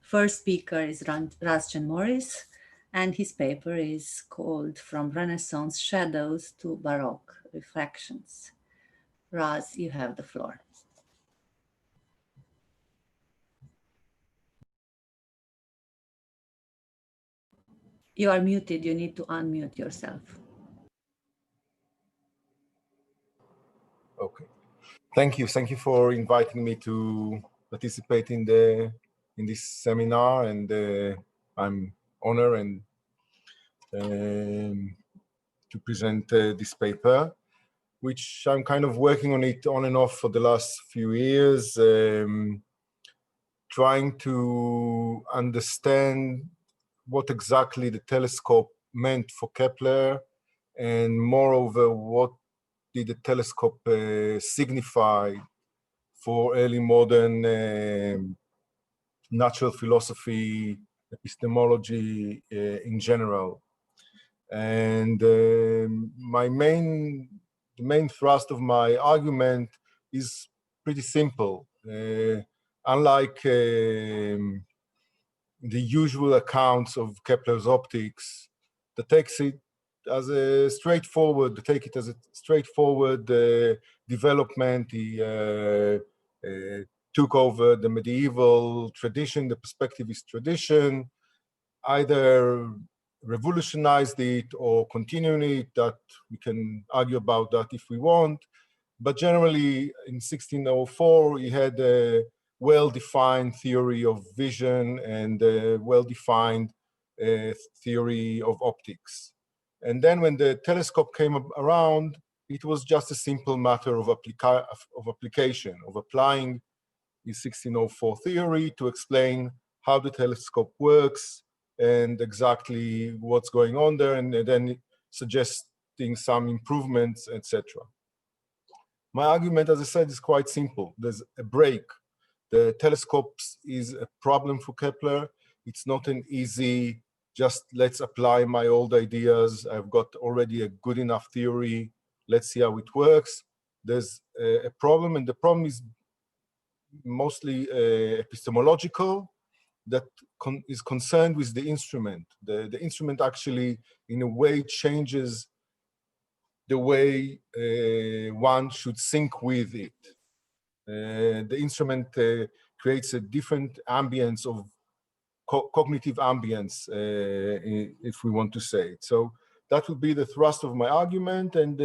First speaker is Chen-Morris, and his paper is called From Renaissance Shadows to Baroque Refractions. Raz, you have the floor. You are muted. You need to unmute yourself. Okay. Thank you. Thank you for inviting me to participate in this seminar, and I'm honored and to present this paper, which I'm kind of working on it on and off for the last few years, trying to understand what exactly the telescope meant for Kepler, and moreover, what did the telescope signify for early modern natural philosophy, epistemology in general. And the main thrust of my argument is pretty simple. Unlike the usual accounts of Kepler's optics, that takes it as a straightforward, development. He took over the medieval tradition, the perspectivist tradition, either revolutionized it or continuing it. That we can argue about that if we want. But generally, in 1604, he had a well-defined theory of vision and a well-defined theory of optics. And then when the telescope came around, it was just a simple matter of application, of applying his 1604 theory to explain how the telescope works and exactly what's going on there, and then suggesting some improvements, etc. My argument, as I said, is quite simple. There's a break. The telescope is a problem for Kepler. It's not an easy, just let's apply my old ideas. I've got already a good enough theory. Let's see how it works. There's a problem, and the problem is mostly epistemological, that is concerned with the instrument. The instrument actually, in a way, changes the way one should sync with it. The instrument creates a different ambience of cognitive ambience, if we want to say it. So that would be the thrust of my argument, and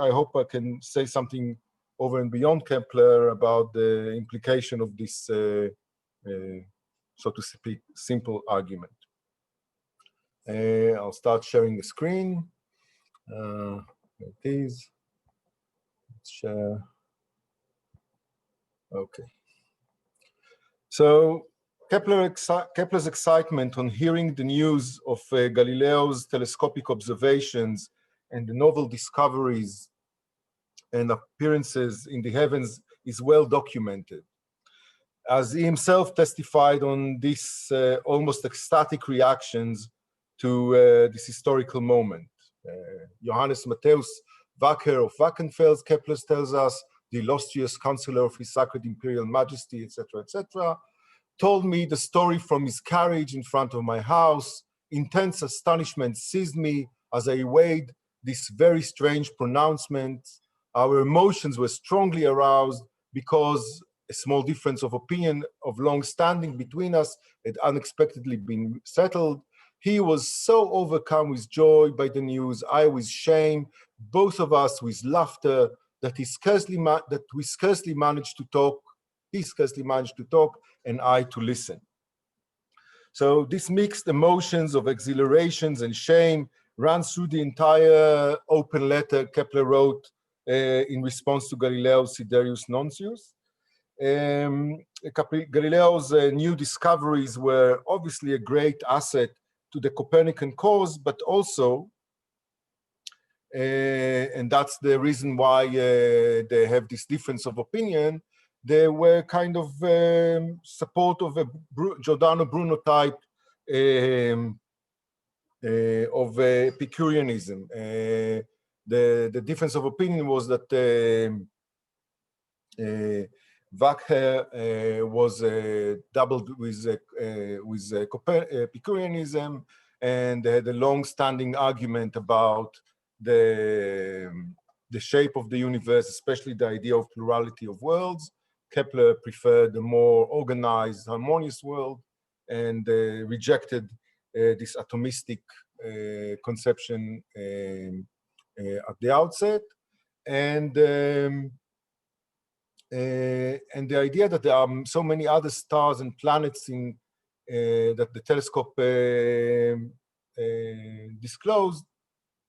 I hope I can say something over and beyond Kepler about the implication of this, so to speak, simple argument. I'll start sharing the screen. There it is. Let's share. Okay. So Kepler's excitement on hearing the news of Galileo's telescopic observations and the novel discoveries and appearances in the heavens is well documented. As he himself testified on these almost ecstatic reactions to this historical moment. Johannes Matthäus Wacker of Wackenfels, Kepler tells us, the illustrious counselor of His Sacred Imperial Majesty, etc., told me the story from his carriage in front of my house. Intense astonishment seized me as I weighed this very strange pronouncement. Our emotions were strongly aroused because a small difference of opinion of long standing between us had unexpectedly been settled. He was so overcome with joy by the news, I with shame, both of us with laughter, that we scarcely managed to talk. He scarcely managed to talk, and I to listen. So this mixed emotions of exhilarations and shame ran through the entire open letter Kepler wrote in response to Galileo's Siderius Nuncius. Galileo's new discoveries were obviously a great asset to the Copernican cause, but also, and that's the reason why they have this difference of opinion, they were kind of support of a Giordano Bruno type of Epicureanism. The difference of opinion was that Vacher was doubled with Epicureanism, and had a long-standing argument about the shape of the universe, especially the idea of plurality of worlds. Kepler preferred a more organized, harmonious world, and rejected this atomistic conception at the outset. And the idea that there are so many other stars and planets in that the telescope disclosed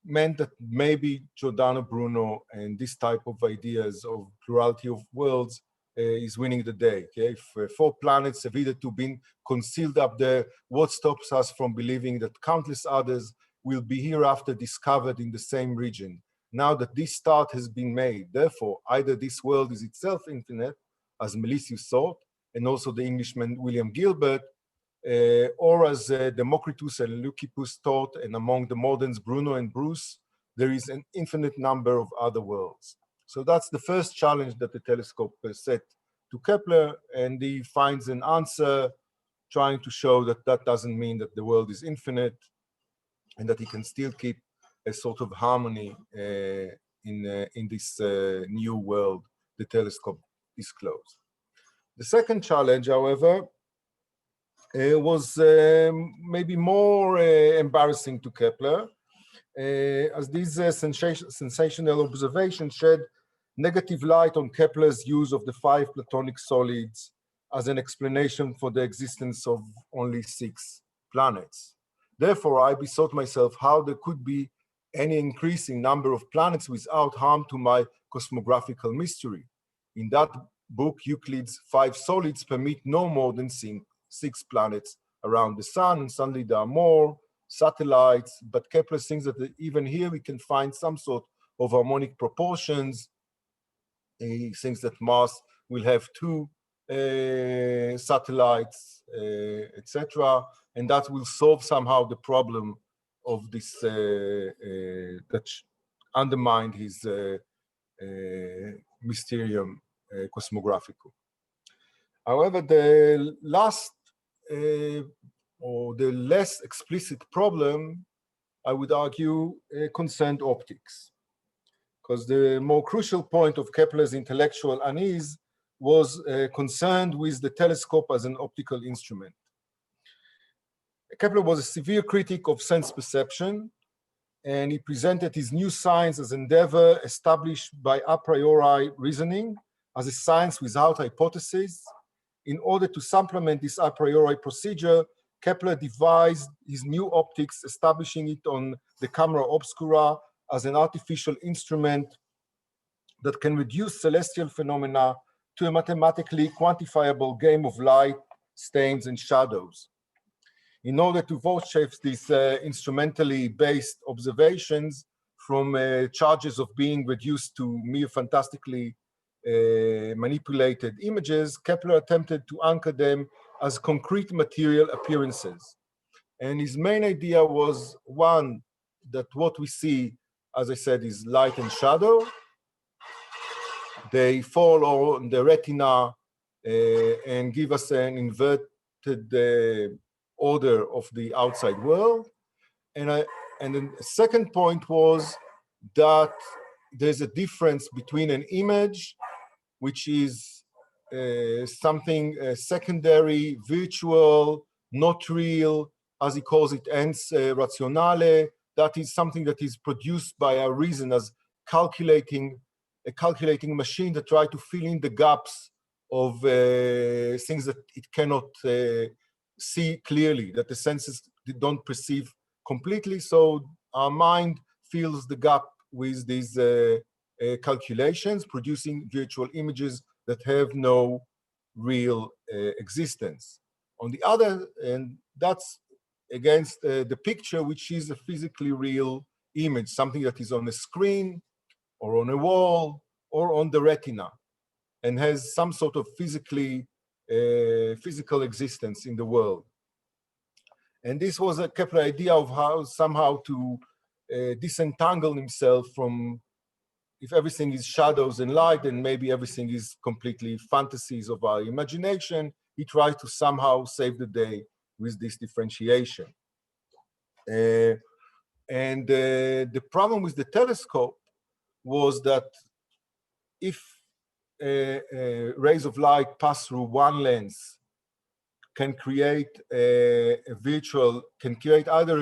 meant that maybe Giordano Bruno and this type of ideas of plurality of worlds is winning the day. Okay? If 4 planets have hitherto been concealed up there, what stops us from believing that countless others will be hereafter discovered in the same region? Now that this start has been made, therefore, either this world is itself infinite, as Melisius thought, and also the Englishman William Gilbert, or as Democritus and Leucippus taught, and among the moderns, Bruno and Bruce, there is an infinite number of other worlds. So that's the first challenge that the telescope set to Kepler, and he finds an answer trying to show that that doesn't mean that the world is infinite, and that he can still keep a sort of harmony in this new world the telescope disclosed. The second challenge, however, was maybe more embarrassing to Kepler, as these sensational observations shed negative light on Kepler's use of the 5 Platonic solids as an explanation for the existence of only 6 planets. Therefore, I besought myself how there could be any increasing number of planets without harm to my cosmographical mystery. In that book, Euclid's 5 solids permit no more than 6 planets around the sun, and suddenly there are more satellites, but Kepler thinks that even here we can find some sort of harmonic proportions. He thinks that Mars will have 2 satellites, etc., and that will solve somehow the problem of this that undermined his Mysterium Cosmographicum. However, the last or the less explicit problem, I would argue, concerned optics, because the more crucial point of Kepler's intellectual unease was concerned with the telescope as an optical instrument. Kepler was a severe critic of sense perception, and he presented his new science as endeavor established by a priori reasoning, as a science without hypotheses. In order to supplement this a priori procedure, Kepler devised his new optics, establishing it on the camera obscura as an artificial instrument that can reduce celestial phenomena to a mathematically quantifiable game of light, stains, and shadows. In order to vouchsafe these instrumentally based observations from charges of being reduced to mere fantastically manipulated images, Kepler attempted to anchor them as concrete material appearances. And his main idea was, one, that what we see, as I said, is light and shadow. They fall on the retina and give us an inverted order of the outside world. And then the second point was that there's a difference between an image, which is something secondary, virtual, not real, as he calls it, ens rationale. That is something that is produced by our reason as a calculating machine that try to fill in the gaps of things that it cannot see clearly, that the senses don't perceive completely. So our mind fills the gap with these calculations, producing virtual images that have no real existence. On the other end, that's against the picture, which is a physically real image, something that is on a screen or on a wall or on the retina, and has some sort of physical existence in the world. And this was a Kepler idea of how somehow to disentangle himself from if everything is shadows and light, then maybe everything is completely fantasies of our imagination. He tried to somehow save the day with this differentiation. And the problem with the telescope was that if rays of light pass through one lens, can create either a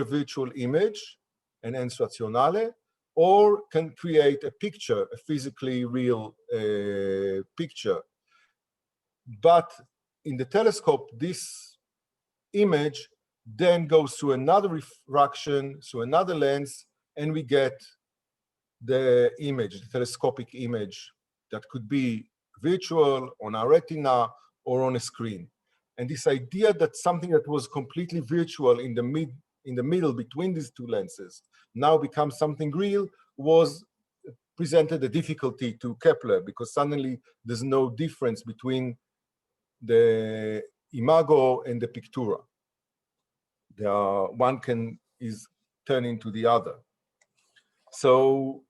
virtual image, an ens rationale, or can create a picture, a physically real picture. But in the telescope, this image then goes through another refraction, through another lens, and we get the image, the telescopic image that could be virtual on our retina or on a screen. And this idea that something that was completely virtual in the middle between these two lenses now becomes something real was presented a difficulty to Kepler, because suddenly there's no difference between the imago and the pictura. One is turn into the other. So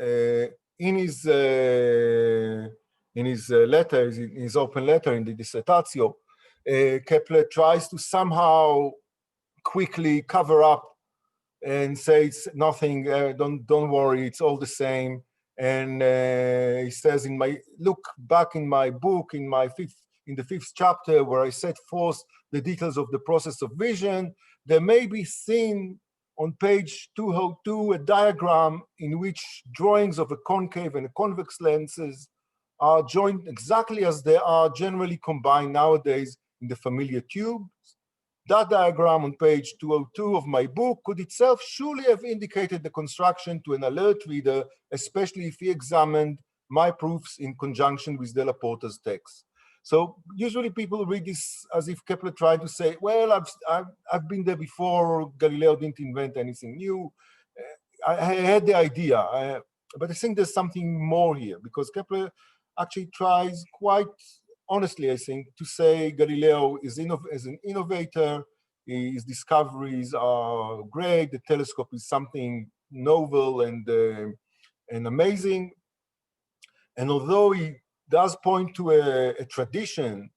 in his letter, in his open letter in the Dissertatio, Kepler tries to somehow quickly cover up and say it's nothing, don't worry, it's all the same. And he says, look back in my book, in the fifth chapter, where I set forth the details of the process of vision, there may be seen on page 202 a diagram in which drawings of a concave and a convex lenses are joined exactly as they are generally combined nowadays in the familiar tubes. That diagram on page 202 of my book could itself surely have indicated the construction to an alert reader, especially if he examined my proofs in conjunction with Della Porta's text. So usually people read this as if Kepler tried to say, well, I've been there before, Galileo didn't invent anything new. I had the idea, but I think there's something more here, because Kepler actually tries quite honestly, I think, to say Galileo is an innovator, his discoveries are great, the telescope is something novel and amazing. And although he does point to a tradition,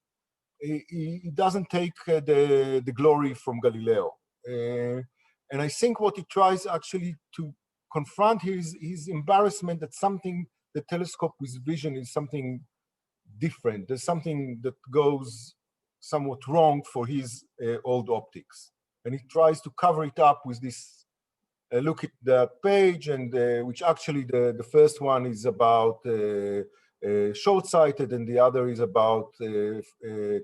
he doesn't take the glory from Galileo. And I think what he tries actually to confront here is his embarrassment that the telescope with vision is something different. There's something that goes somewhat wrong for his old optics. And he tries to cover it up with this look at that page, and which actually the first one is about short-sighted and the other is about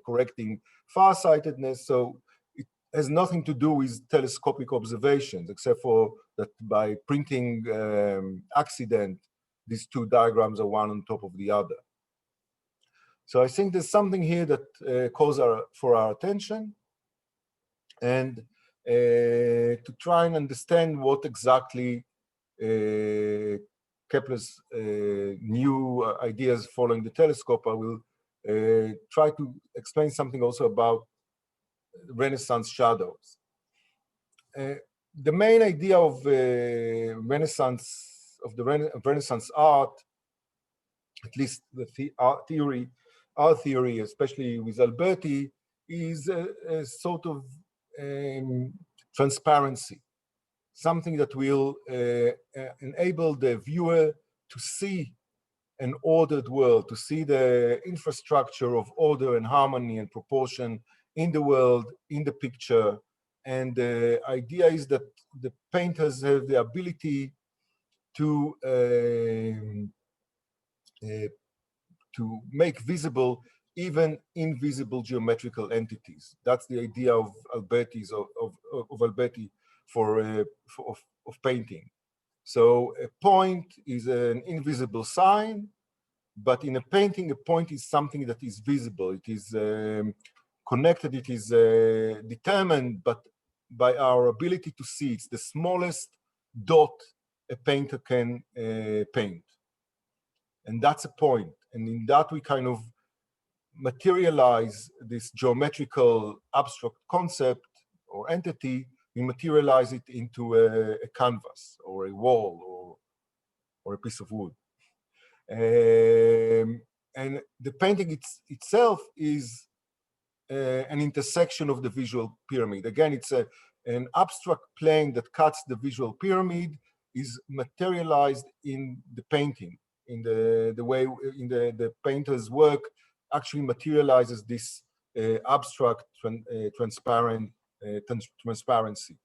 correcting far-sightedness. So it has nothing to do with telescopic observations, except for that by printing accident, these two diagrams are one on top of the other. So I think there's something here that calls for our attention, and to try and understand what exactly Kepler's new ideas following the telescope. I will try to explain something also about Renaissance shadows. The main idea of Renaissance art, at least art theory, especially with Alberti, is a sort of transparency, something that will enable the viewer to see an ordered world, to see the infrastructure of order and harmony and proportion in the world, in the picture. And the idea is that the painters have the ability to make visible even invisible geometrical entities. That's the idea of Alberti of painting. So a point is an invisible sign, but in a painting, a point is something that is visible. It is connected, it is determined, but by our ability to see. It's the smallest dot a painter can paint. And that's a point. And in that we kind of materialize this geometrical abstract concept or entity, we materialize it into a canvas or a wall or a piece of wood. And the painting itself is an intersection of the visual pyramid. Again, it's an abstract plane that cuts the visual pyramid, is materialized in the painting, in the way in the painter's work actually materializes this abstract transparency.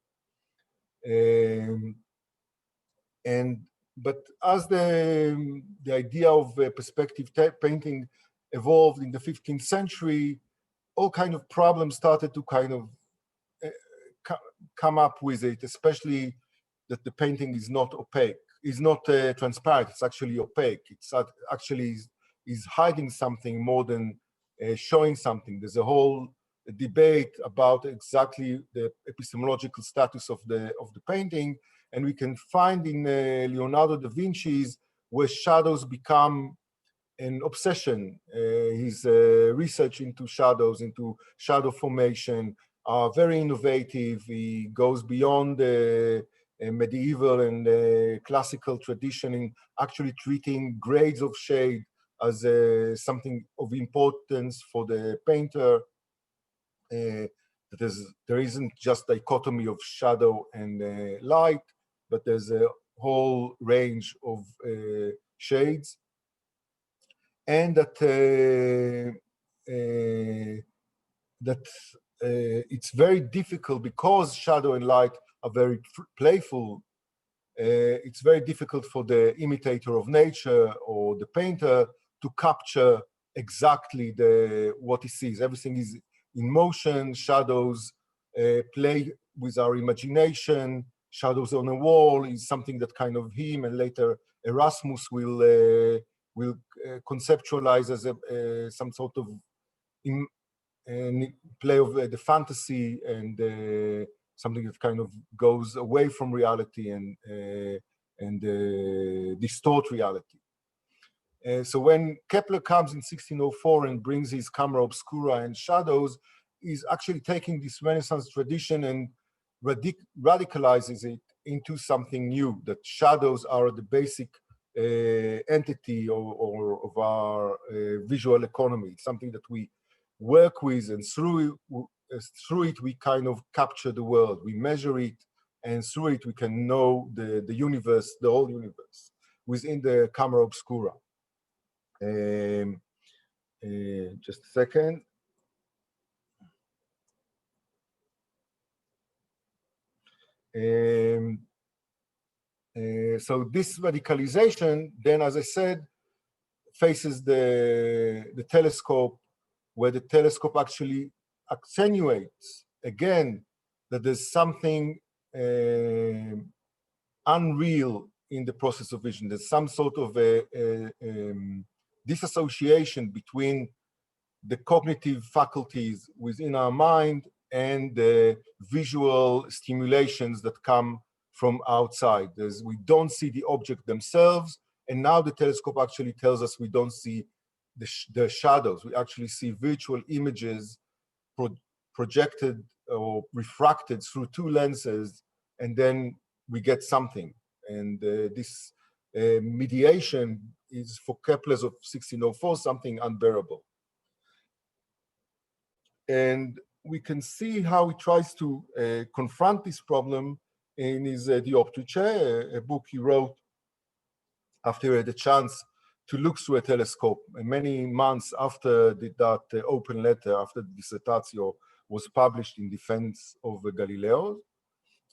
But as the idea of perspective painting evolved in the 15th century, all kind of problems started to kind of come up with it, especially that the painting is not opaque, is not transparent, it's actually opaque. It's actually is hiding something more than showing something. There's a whole debate about exactly the epistemological status of the painting, and we can find in Leonardo da Vinci's where shadows become an obsession. His research into shadows, into shadow formation, are very innovative. He goes beyond the medieval and classical tradition in actually treating grades of shade as something of importance for the painter. There isn't just dichotomy of shadow and light, but there's a whole range of shades. And it's very difficult because shadow and light are very playful. It's very difficult for the imitator of nature or the painter to capture exactly what he sees. Everything is in motion. Shadows play with our imagination. Shadows on a wall is something that kind of him and later Erasmus will conceptualize as some sort of play of the fantasy and something that kind of goes away from reality and distort reality. So when Kepler comes in 1604 and brings his camera obscura and shadows, he's actually taking this Renaissance tradition and radicalizes it into something new, that shadows are the basic entity or of our visual economy, something that we work with, and through it we kind of capture the world, we measure it, and through it we can know the universe, the whole universe, within the camera obscura. Just a second. So this radicalization then, as I said, faces the telescope, where the telescope actually accentuates again that there's something unreal in the process of vision. There's some sort of disassociation between the cognitive faculties within our mind and the visual stimulations that come from outside. We don't see the object themselves, and now the telescope actually tells us we don't see the shadows. We actually see virtual images projected or refracted through two lenses, and then we get something. And this mediation is, for Kepler's of 1604, something unbearable. And we can see how he tries to confront this problem in his Dioptrice, a book he wrote after he had a chance to look through a telescope. And many months after that open letter, after the Dissertatio was published in defense of Galileo.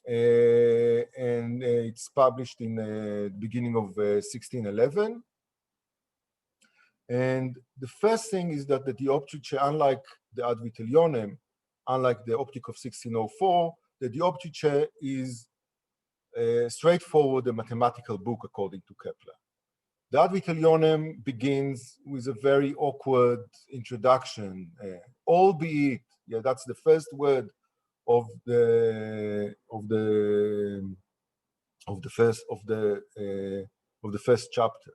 And it's published in the beginning of 1611. And the first thing is that the Dioptrice, unlike the Ad Vitellionem, unlike the Optic of 1604, the Dioptrice is straightforward a mathematical book according to Kepler. The Ad Vitellionem begins with a very awkward introduction, albeit, yeah, that's the first word of the first chapter.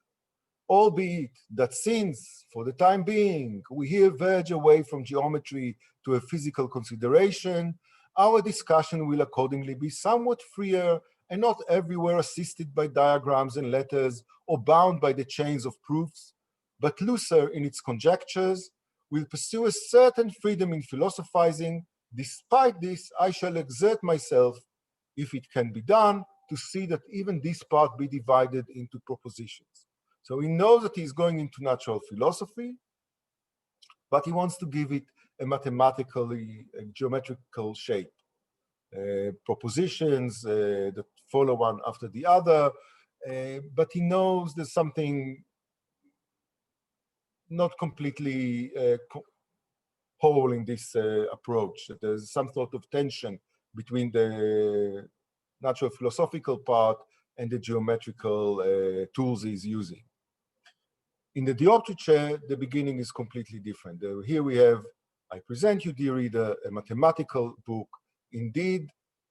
Albeit that since, for the time being, we here verge away from geometry to a physical consideration, our discussion will accordingly be somewhat freer and not everywhere assisted by diagrams and letters or bound by the chains of proofs, but looser in its conjectures, will pursue a certain freedom in philosophizing. Despite this, I shall exert myself, if it can be done, to see that even this part be divided into propositions. So he knows that he's going into natural philosophy, but he wants to give it a mathematically, geometrical shape. Propositions that follow one after the other, but he knows there's something not completely whole in this approach, that there's some sort of tension between the natural philosophical part and the geometrical tools he's using. In the dioptrice, the beginning is completely different. Here we have, I present you, dear reader, a mathematical book. Indeed,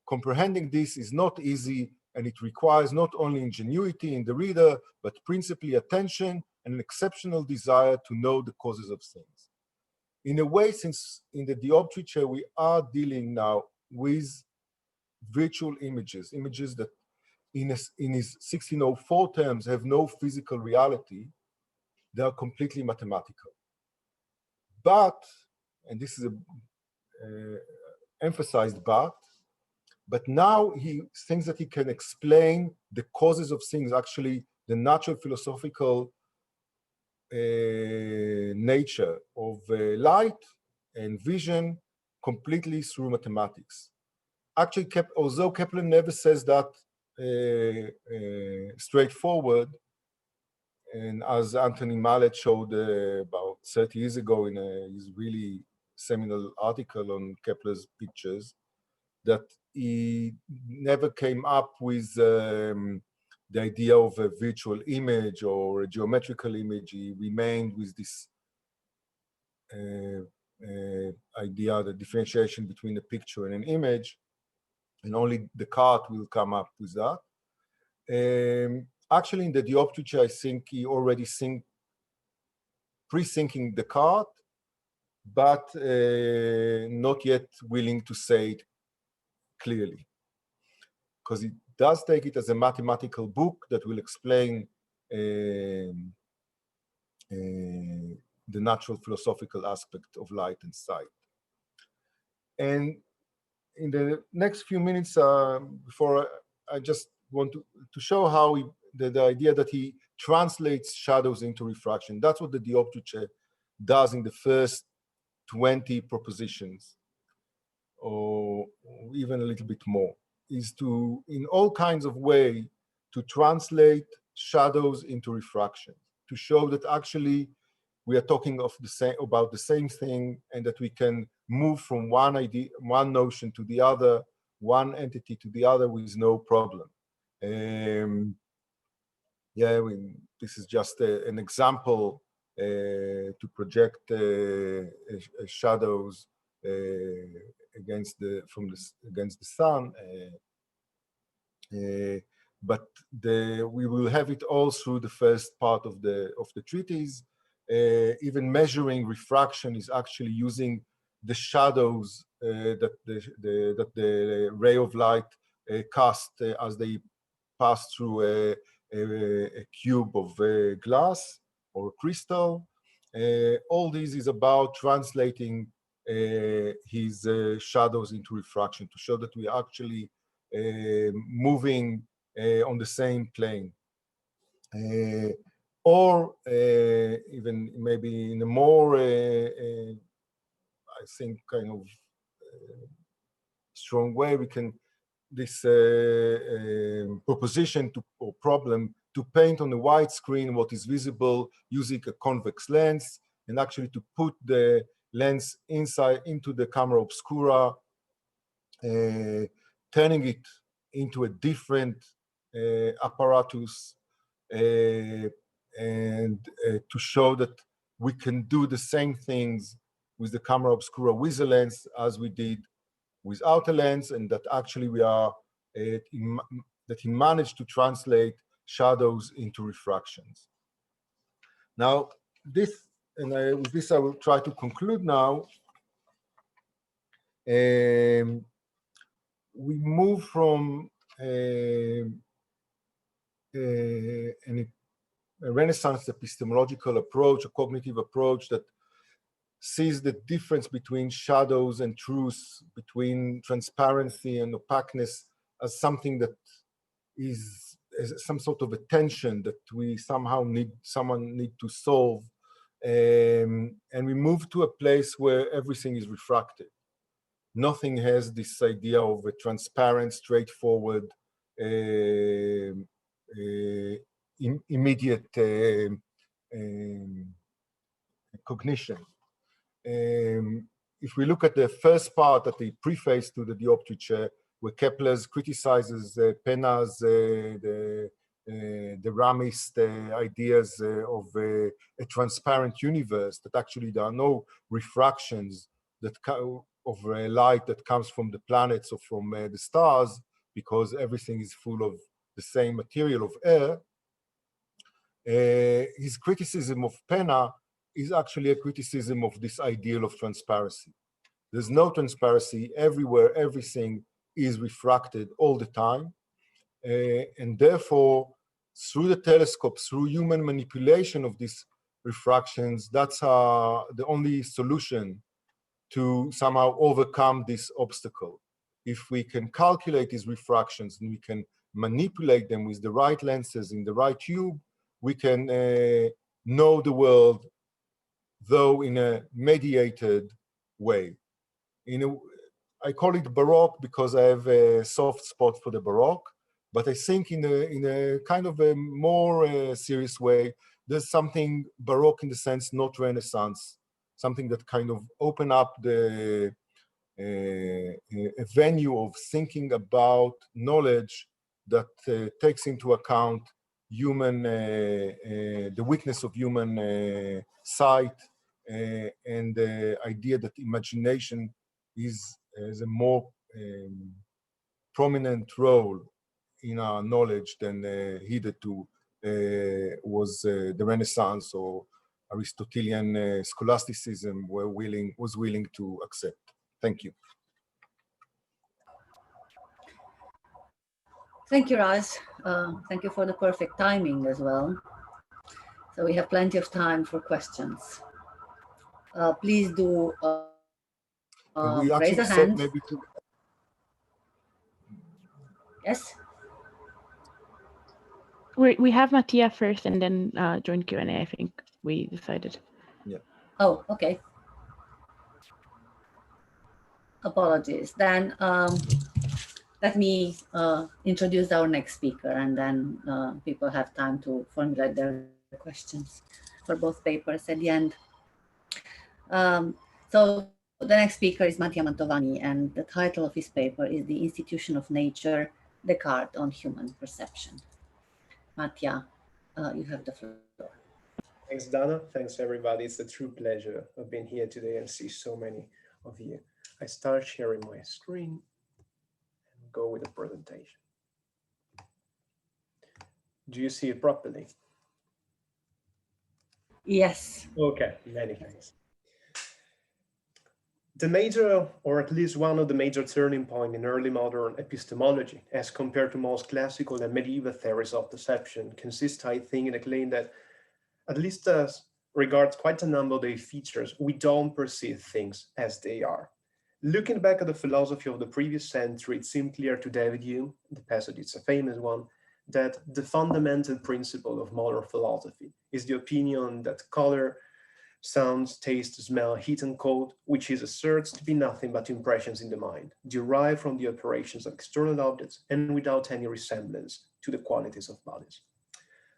comprehending this is not easy, and it requires not only ingenuity in the reader, but principally attention and an exceptional desire to know the causes of things. In a way, since in the dioptrice we are dealing now with virtual images, images that in his 1604 terms have no physical reality, they are completely mathematical. But, and this is emphasized but now he thinks that he can explain the causes of things, actually the natural philosophical nature of light and vision completely through mathematics. Actually, although Kepler never says that straightforward, and as Anthony Mallet showed about 30 years ago in his really seminal article on Kepler's pictures, that he never came up with the idea of a virtual image or a geometrical image. He remained with this idea, the differentiation between a picture and an image, and only Descartes will come up with that. Actually, in the dioptrice, I think he already pre-thinking Descartes, but not yet willing to say it clearly, because it does take it as a mathematical book that will explain the natural philosophical aspect of light and sight. And in the next few minutes, before I just want to show how the idea that he translates shadows into refraction. That's what the dioptrice does in the first 20 propositions, or even a little bit more, is to, in all kinds of way, to translate shadows into refraction, to show that actually we are talking of about the same thing, and that we can move from one idea, one notion to the other, one entity to the other with no problem. Yeah, this is just an example to project shadows against the sun. But we will have it all through the first part of the treatise. Even measuring refraction is actually using the shadows that the ray of light cast as they pass through a cube of glass or crystal. All this is about translating his shadows into refraction, to show that we are actually moving on the same plane. Or even maybe in a more, I think, kind of strong way, we can, this proposition or problem to paint on a white screen what is visible using a convex lens, and actually to put the lens inside into the camera obscura, turning it into a different apparatus, and to show that we can do the same things with the camera obscura with a lens as we did without a lens, and that actually we are, that he managed to translate shadows into refractions. Now, with this I will try to conclude now. We move from a Renaissance epistemological approach, a cognitive approach that sees the difference between shadows and truth, between transparency and opaqueness, as something that is some sort of a tension that we somehow need to solve. And we move to a place where everything is refracted. Nothing has this idea of a transparent, straightforward, immediate cognition. If we look at the first part, at the preface to the Dioptrice, where Kepler criticizes Pena's, the Ramist ideas of a transparent universe, that actually there are no refractions that of light that comes from the planets or from the stars, because everything is full of the same material of air. His criticism of Pena is actually a criticism of this ideal of transparency. There's no transparency everywhere. Everything is refracted all the time. And therefore, through the telescope, through human manipulation of these refractions, that's the only solution to somehow overcome this obstacle. If we can calculate these refractions and we can manipulate them with the right lenses in the right tube, we can know the world, though in a mediated way. I call it Baroque because I have a soft spot for the Baroque, but I think in a kind of a more serious way, there's something Baroque in the sense, not Renaissance, something that kind of open up a venue of thinking about knowledge that takes into account the weakness of human sight, and the idea that imagination has a more prominent role in our knowledge than hitherto was the Renaissance or Aristotelian scholasticism was willing to accept. Thank you. Thank you, Raz. Thank you for the perfect timing as well. So we have plenty of time for questions. Please do raise a hand. Maybe to... Yes? We have Mattia first and then join Q&A, I think we decided. Yeah. Oh, okay. Apologies. Then let me introduce our next speaker, and then people have time to formulate their questions for both papers at the end. So the next speaker is Mattia Mantovani, and the title of his paper is The Institution of Nature, Descartes on Human Perception. Mattia, you have the floor. Thanks, Dana. Thanks, everybody. It's a true pleasure of being here today and see so many of you. I start sharing my screen and go with the presentation. Do you see it properly? Yes. Okay, many thanks. The major, or at least one of the major turning points in early modern epistemology, as compared to most classical and medieval theories of perception, consists, I think, in a claim that, at least as regards quite a number of their features, we don't perceive things as they are. Looking back at the philosophy of the previous century, it seemed clear to David Hume, the passage is a famous one, that the fundamental principle of modern philosophy is the opinion that color, sounds, taste, smell, heat, and cold, which is asserts to be nothing but impressions in the mind, derived from the operations of external objects and without any resemblance to the qualities of bodies.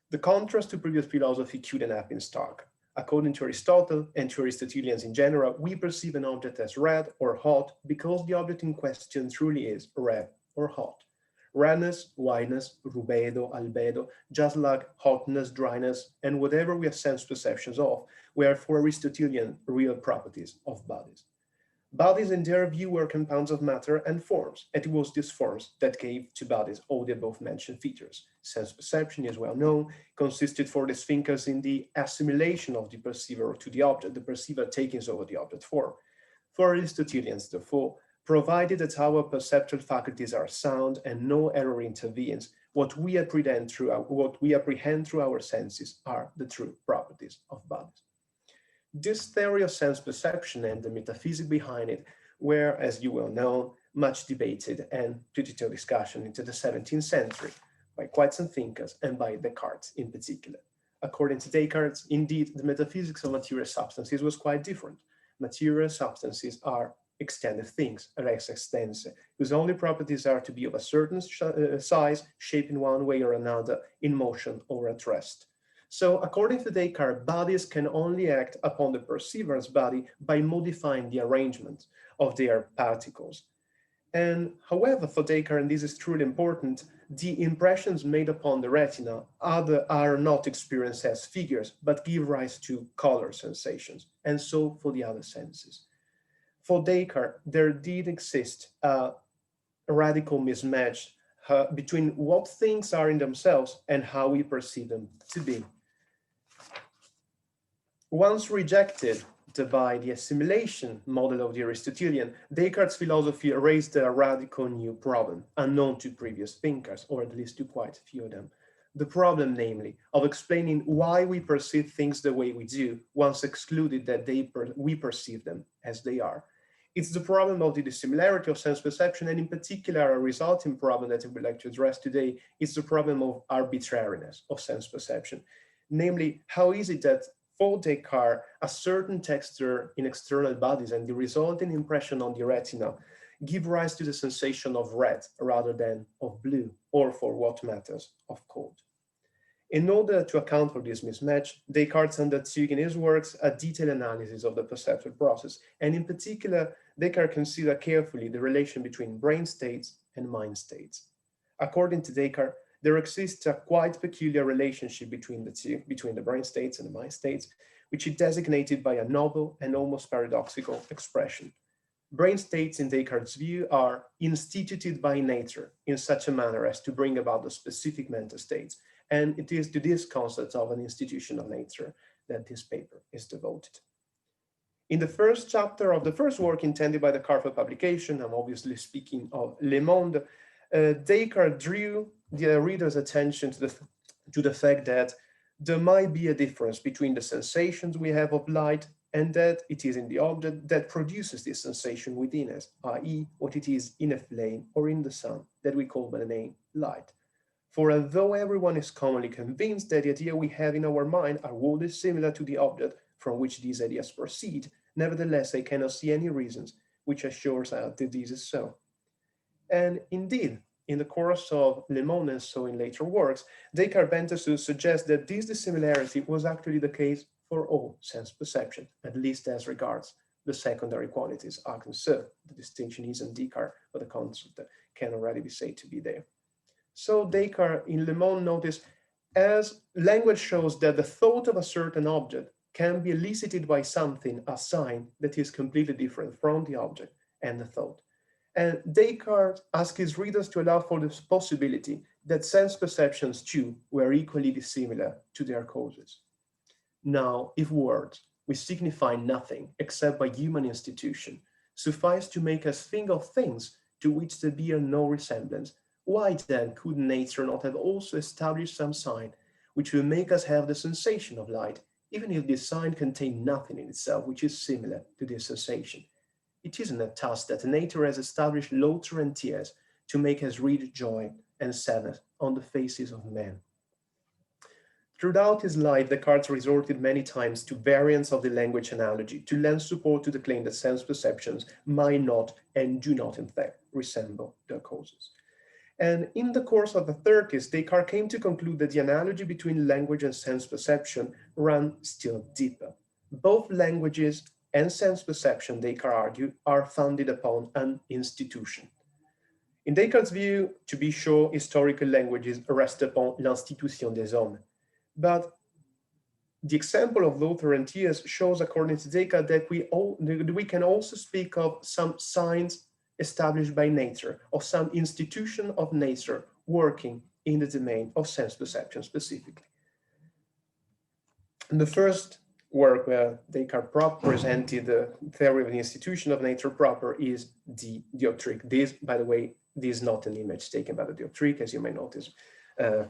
The contrast to previous philosophy couldn't have been stark. According to Aristotle and to Aristotelians in general, we perceive an object as red or hot because the object in question truly is red or hot. Redness, whiteness, rubedo, albedo, just like hotness, dryness, and whatever we have sense perceptions of, were for Aristotelian real properties of bodies. Bodies, in their view, were compounds of matter and forms, and it was these forms that gave to bodies all the above-mentioned features. Sense perception, is well known, consisted for these thinkers in the assimilation of the perceiver to the object, the perceiver taking over the object form. For Aristotelians, therefore, Provided that our perceptual faculties are sound and no error intervenes, what we apprehend through our senses are the true properties of bodies. This theory of sense perception and the metaphysics behind it were, as you well know, much debated and put into discussion into the 17th century by quite some thinkers and by Descartes in particular. According to Descartes, indeed, the metaphysics of material substances was quite different. Material substances are extended things, res extensa, whose only properties are to be of a certain size, shape in one way or another, in motion or at rest. So according to Descartes, bodies can only act upon the perceiver's body by modifying the arrangement of their particles. And however, for Descartes, and this is truly important, the impressions made upon the retina are not experienced as figures, but give rise to color sensations, and so for the other senses. For Descartes, there did exist a radical mismatch between what things are in themselves and how we perceive them to be. Once rejected by the assimilation model of the Aristotelian, Descartes' philosophy raised a radical new problem, unknown to previous thinkers, or at least to quite a few of them. The problem, namely, of explaining why we perceive things the way we do, once excluded that we perceive them as they are. It's the problem of the dissimilarity of sense perception, and in particular, a resulting problem that I would like to address today is the problem of arbitrariness of sense perception. Namely, how is it that for Descartes, a certain texture in external bodies and the resulting impression on the retina give rise to the sensation of red rather than of blue, or for what matters, of cold. In order to account for this mismatch, Descartes undertook in his works a detailed analysis of the perceptual process, and in particular, Descartes considered carefully the relation between brain states and mind states. According to Descartes, there exists a quite peculiar relationship between the two, between the brain states and the mind states, which is designated by a novel and almost paradoxical expression. Brain states, in Descartes' view, are instituted by nature in such a manner as to bring about the specific mental states, and it is to this concept of an institution of nature that this paper is devoted. In the first chapter of the first work intended by Descartes for publication, I'm obviously speaking of Le Monde, Descartes drew the reader's attention to the fact that there might be a difference between the sensations we have of light and that it is in the object that produces this sensation within us, i.e. what it is in a flame or in the sun that we call by the name light. For although everyone is commonly convinced that the idea we have in our mind are wholly similar to the object from which these ideas proceed, nevertheless I cannot see any reasons which assures us that this is so. And indeed, in the course of Le Monde and so in later works, Descartes ventures to suggest that this dissimilarity was actually the case for all sense perception, at least as regards the secondary qualities are concerned. The distinction isn't Descartes, but the concept can already be said to be there. So Descartes in Le Monde noticed, as language shows that the thought of a certain object can be elicited by something, a sign that is completely different from the object and the thought. And Descartes asked his readers to allow for this possibility that sense perceptions too were equally dissimilar to their causes. Now, if words, which signify nothing except by human institution, suffice to make us think of things to which there bear no resemblance, why then could nature not have also established some sign which will make us have the sensation of light, even if this sign contained nothing in itself which is similar to this sensation? It isn't a task that nature has established laughter and tears to make us read joy and sadness on the faces of men. Throughout his life, Descartes resorted many times to variants of the language analogy to lend support to the claim that sense perceptions might not and do not in fact resemble their causes. And in the course of the 30s, Descartes came to conclude that the analogy between language and sense perception ran still deeper. Both languages and sense perception, Descartes argued, are founded upon an institution. In Descartes' view, to be sure, historical languages rest upon l'institution des hommes. But the example of laughter and tears shows, according to Descartes, that we can also speak of some signs established by nature, or some institution of nature working in the domain of sense perception specifically. And the first work where Descartes proper presented the theory of the institution of nature proper is the dioptric. This, by the way, this is not an image taken by the dioptric, as you may notice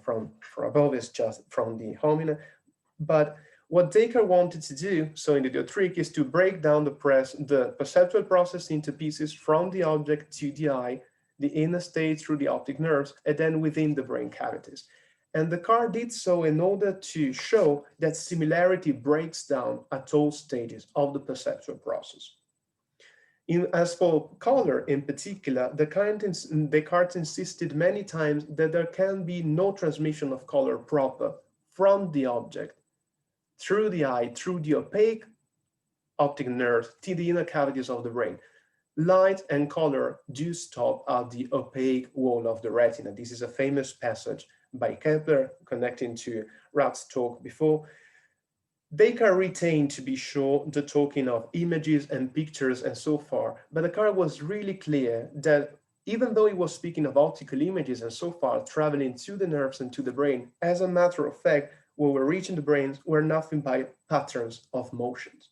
from above, it's just from the homina. But what Descartes wanted to do, so in the dioptric, is to break down the perceptual process into pieces from the object to the eye, the inner state through the optic nerves, and then within the brain cavities. And Descartes did so in order to show that similarity breaks down at all stages of the perceptual process. As for color in particular, Descartes insisted many times that there can be no transmission of color proper from the object through the eye, through the opaque optic nerves to the inner cavities of the brain. Light and color do stop at the opaque wall of the retina. This is a famous passage by Kepler, connecting to Rath's talk before. Descartes retained, to be sure, the talking of images and pictures and so far, but Descartes was really clear that even though he was speaking of optical images and so far traveling to the nerves and to the brain, as a matter of fact, what were reaching the brains were nothing but patterns of motions.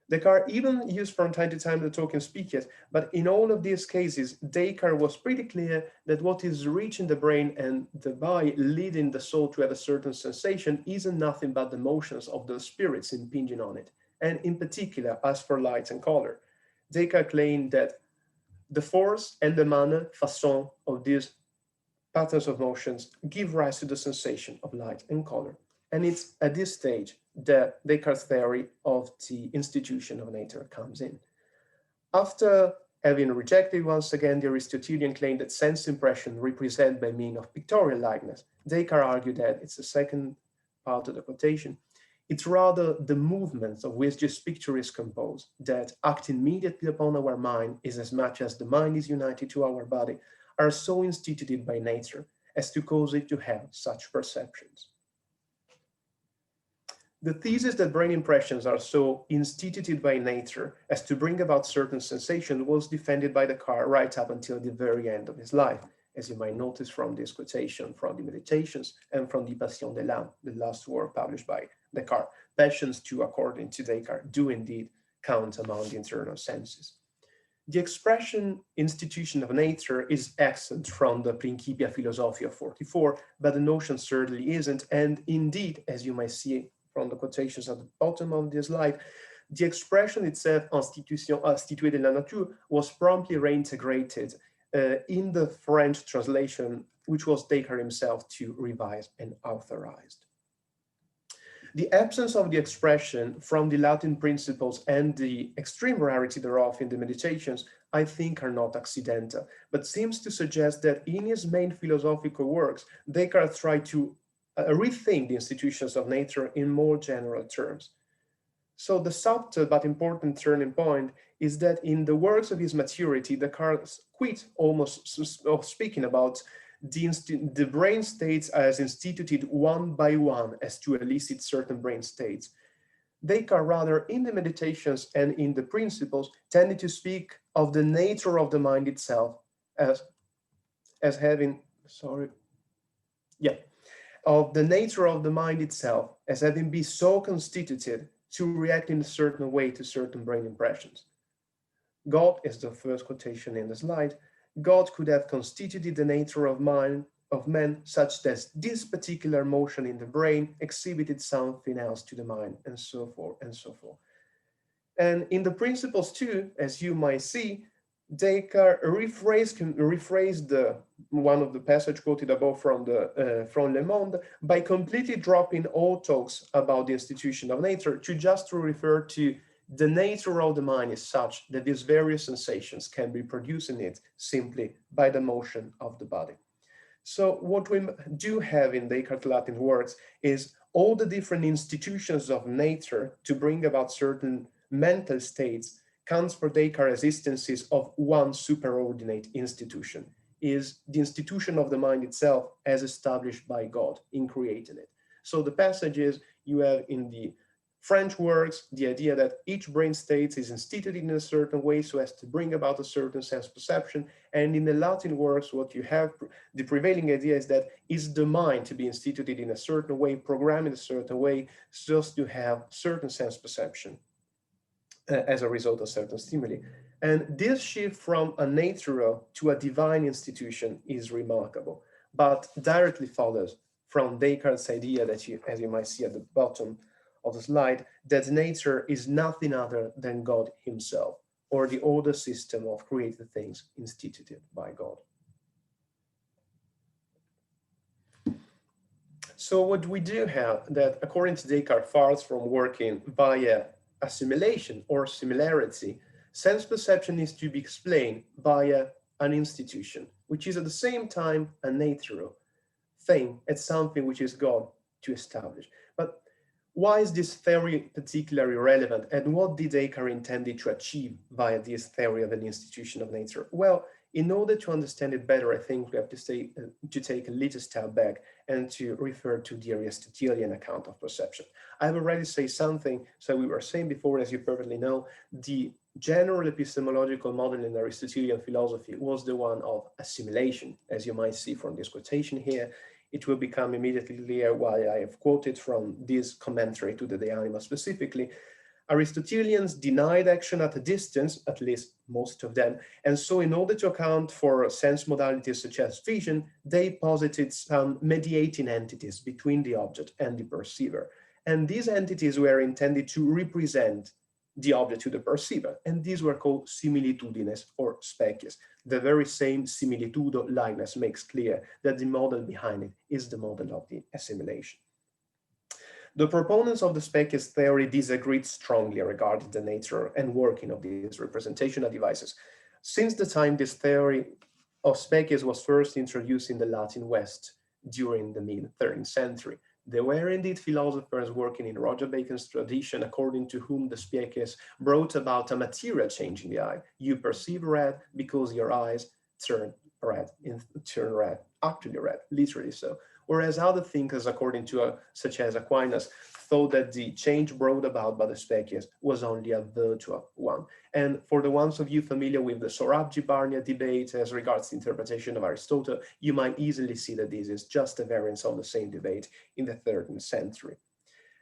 Descartes even used from time to time the talking speakers, but in all of these cases, Descartes was pretty clear that what is reaching the brain and thereby leading the soul to have a certain sensation isn't nothing but the motions of the spirits impinging on it. And in particular, as for light and color, Descartes claimed that the force and the manner, façon, of these patterns of motions give rise to the sensation of light and color. And it's at this stage that Descartes' theory of the institution of nature comes in. After having rejected once again the Aristotelian claim that sense impression represent by means of pictorial likeness, Descartes argued that, it's the second part of the quotation, it's rather the movements of which this picture is composed that act immediately upon our mind is as much as the mind is united to our body, are so instituted by nature as to cause it to have such perceptions. The thesis that brain impressions are so instituted by nature as to bring about certain sensation was defended by Descartes right up until the very end of his life, as you might notice from this quotation from the Meditations and from the Passion de l'âme, the last work published by Descartes. Passions too, according to Descartes, do indeed count among the internal senses. The expression institution of nature is absent from the Principia Philosophiae of 44, but the notion certainly isn't. And indeed, as you might see from the quotations at the bottom of this slide, the expression itself, institution instituée de la nature, was promptly reintegrated in the French translation, which was Descartes himself to revise and authorized. The absence of the expression from the Latin principles and the extreme rarity thereof in the Meditations, I think, are not accidental, but seems to suggest that in his main philosophical works, Descartes tried to rethink the institutions of nature in more general terms. So the subtle but important turning point is that in the works of his maturity, Descartes quit almost speaking about the brain states as instituted one by one as to elicit certain brain states. Descartes, rather, in the Meditations and in the Principles, tended to speak of the nature of the mind itself as having, of the nature of the mind itself as having been so constituted to react in a certain way to certain brain impressions. God is the first quotation in the slide. God could have constituted the nature of mind of man such that this particular motion in the brain exhibited something else to the mind, and so forth and so forth. And in the Principles too, as you might see, Descartes rephrased one of the passage quoted above from Le Monde by completely dropping all talks about the institution of nature to just to refer to the nature of the mind is such that these various sensations can be produced in it simply by the motion of the body. So what we do have in Descartes' Latin works is all the different institutions of nature to bring about certain mental states counts for Descartes' existences of one superordinate institution, is the institution of the mind itself as established by God in creating it. So the passages you have in the French works, the idea that each brain state is instituted in a certain way so as to bring about a certain sense perception. And in the Latin works, what you have, the prevailing idea is that is the mind to be instituted in a certain way, programmed in a certain way, just to have certain sense perception as a result of certain stimuli. And this shift from a natural to a divine institution is remarkable, but directly follows from Descartes' idea that you, as you might see at the bottom of the slide, that nature is nothing other than God himself, or the order system of created things instituted by God. So what we do have that, according to Descartes, far from working via assimilation or similarity, sense perception is to be explained via an institution, which is at the same time a natural thing. It's something which is God to establish. But why is this theory particularly relevant, and what did Descartes intend to achieve via this theory of an institution of nature? Well, in order to understand it better, I think we have to take a little step back and to refer to the Aristotelian account of perception. I've already said something, so we were saying before, as you perfectly know, the general epistemological model in Aristotelian philosophy was the one of assimilation, as you might see from this quotation here. It will become immediately clear why I have quoted from this commentary to the De Anima specifically. Aristotelians denied action at a distance, at least most of them, and so in order to account for sense modalities such as vision, they posited some mediating entities between the object and the perceiver. And these entities were intended to represent the object to the perceiver, and these were called similitudines or species. The very same similitudo likeness makes clear that the model behind it is the model of the assimilation. The proponents of the species theory disagreed strongly regarding the nature and working of these representational devices. Since the time this theory of species was first introduced in the Latin West during the mid-13th century, there were indeed philosophers working in Roger Bacon's tradition, according to whom the species brought about a material change in the eye. You perceive red because your eyes turn red, actually red, literally so. Whereas other thinkers, according to such as Aquinas, thought that the change brought about by the species was only a virtual one. And for the ones of you familiar with the Sorabji-Barnia debate as regards the interpretation of Aristotle, you might easily see that this is just a variance of the same debate in the 13th century.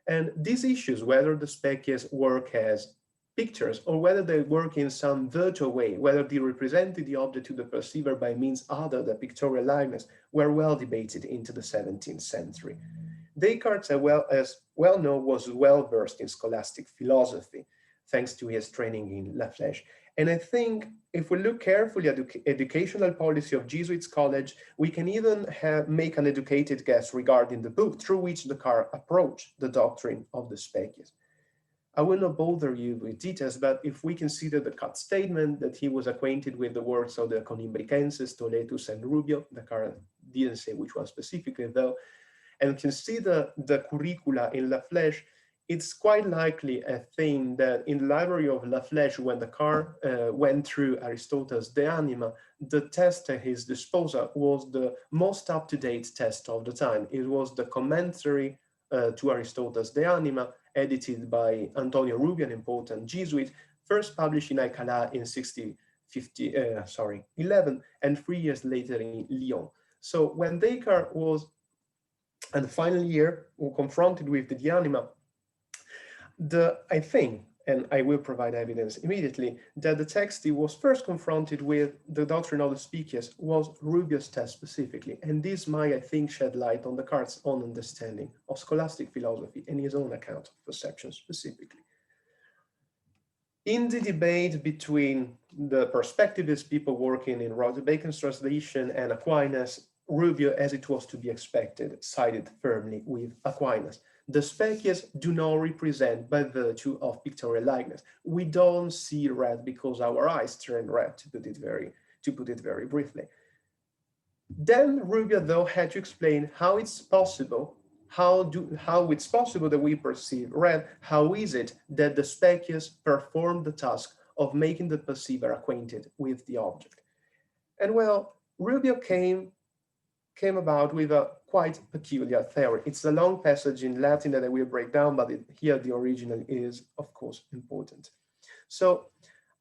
And these issues, whether the species work as pictures or whether they work in some virtual way, whether they represented the object to the perceiver by means other than pictorial likeness, were well debated into the 17th century. Descartes, as well known, was well versed in scholastic philosophy, thanks to his training in La Flèche. And I think if we look carefully at the educational policy of Jesuits College, we can even make an educated guess regarding the book through which Descartes approached the doctrine of the species. I will not bother you with details, but if we consider the cut statement that he was acquainted with the works of the Conimbricenses, Toletus, and Rubio, Descartes didn't say which one specifically though, and consider the curricula in La Flèche, it's quite likely a thing that in the library of La Flèche, when Descartes went through Aristotle's De Anima, the test at his disposal was the most up-to-date test of the time. It was the commentary to Aristotle's De Anima, edited by Antonio Rubio, an important Jesuit, first published in Alcalá in 1611, and 3 years later in Lyon. So when Descartes was at the final year confronted with the De Anima, I think, and I will provide evidence immediately, that the text he was first confronted with, the doctrine of the species, was Rubio's test specifically. And this might, I think, shed light on Descartes' own understanding of scholastic philosophy and his own account of perception specifically. In the debate between the perspectivist people working in Roger Bacon's translation and Aquinas, Rubio, as it was to be expected, sided firmly with Aquinas. The species do not represent by virtue of pictorial likeness. We don't see red because our eyes turn red, to put it very briefly. Then Rubio, though, had to explain how it's possible, how it's possible that we perceive red. How is it that the species perform the task of making the perceiver acquainted with the object? And well, Rubio came came about with a quite peculiar theory. It's a long passage in Latin that I will break down, but here the original is, of course, important. So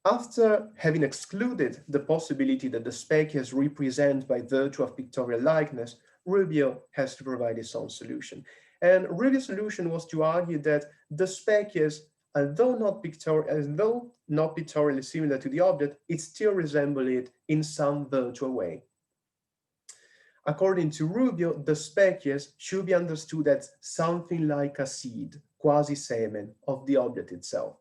after having excluded the possibility that the species represent by virtue of pictorial likeness, Rubio has to provide his own solution. And Rubio's solution was to argue that the species, although not pictorially similar to the object, it still resembles it in some virtual way. According to Rubio, the species should be understood as something like a seed, quasi-semen, of the object itself.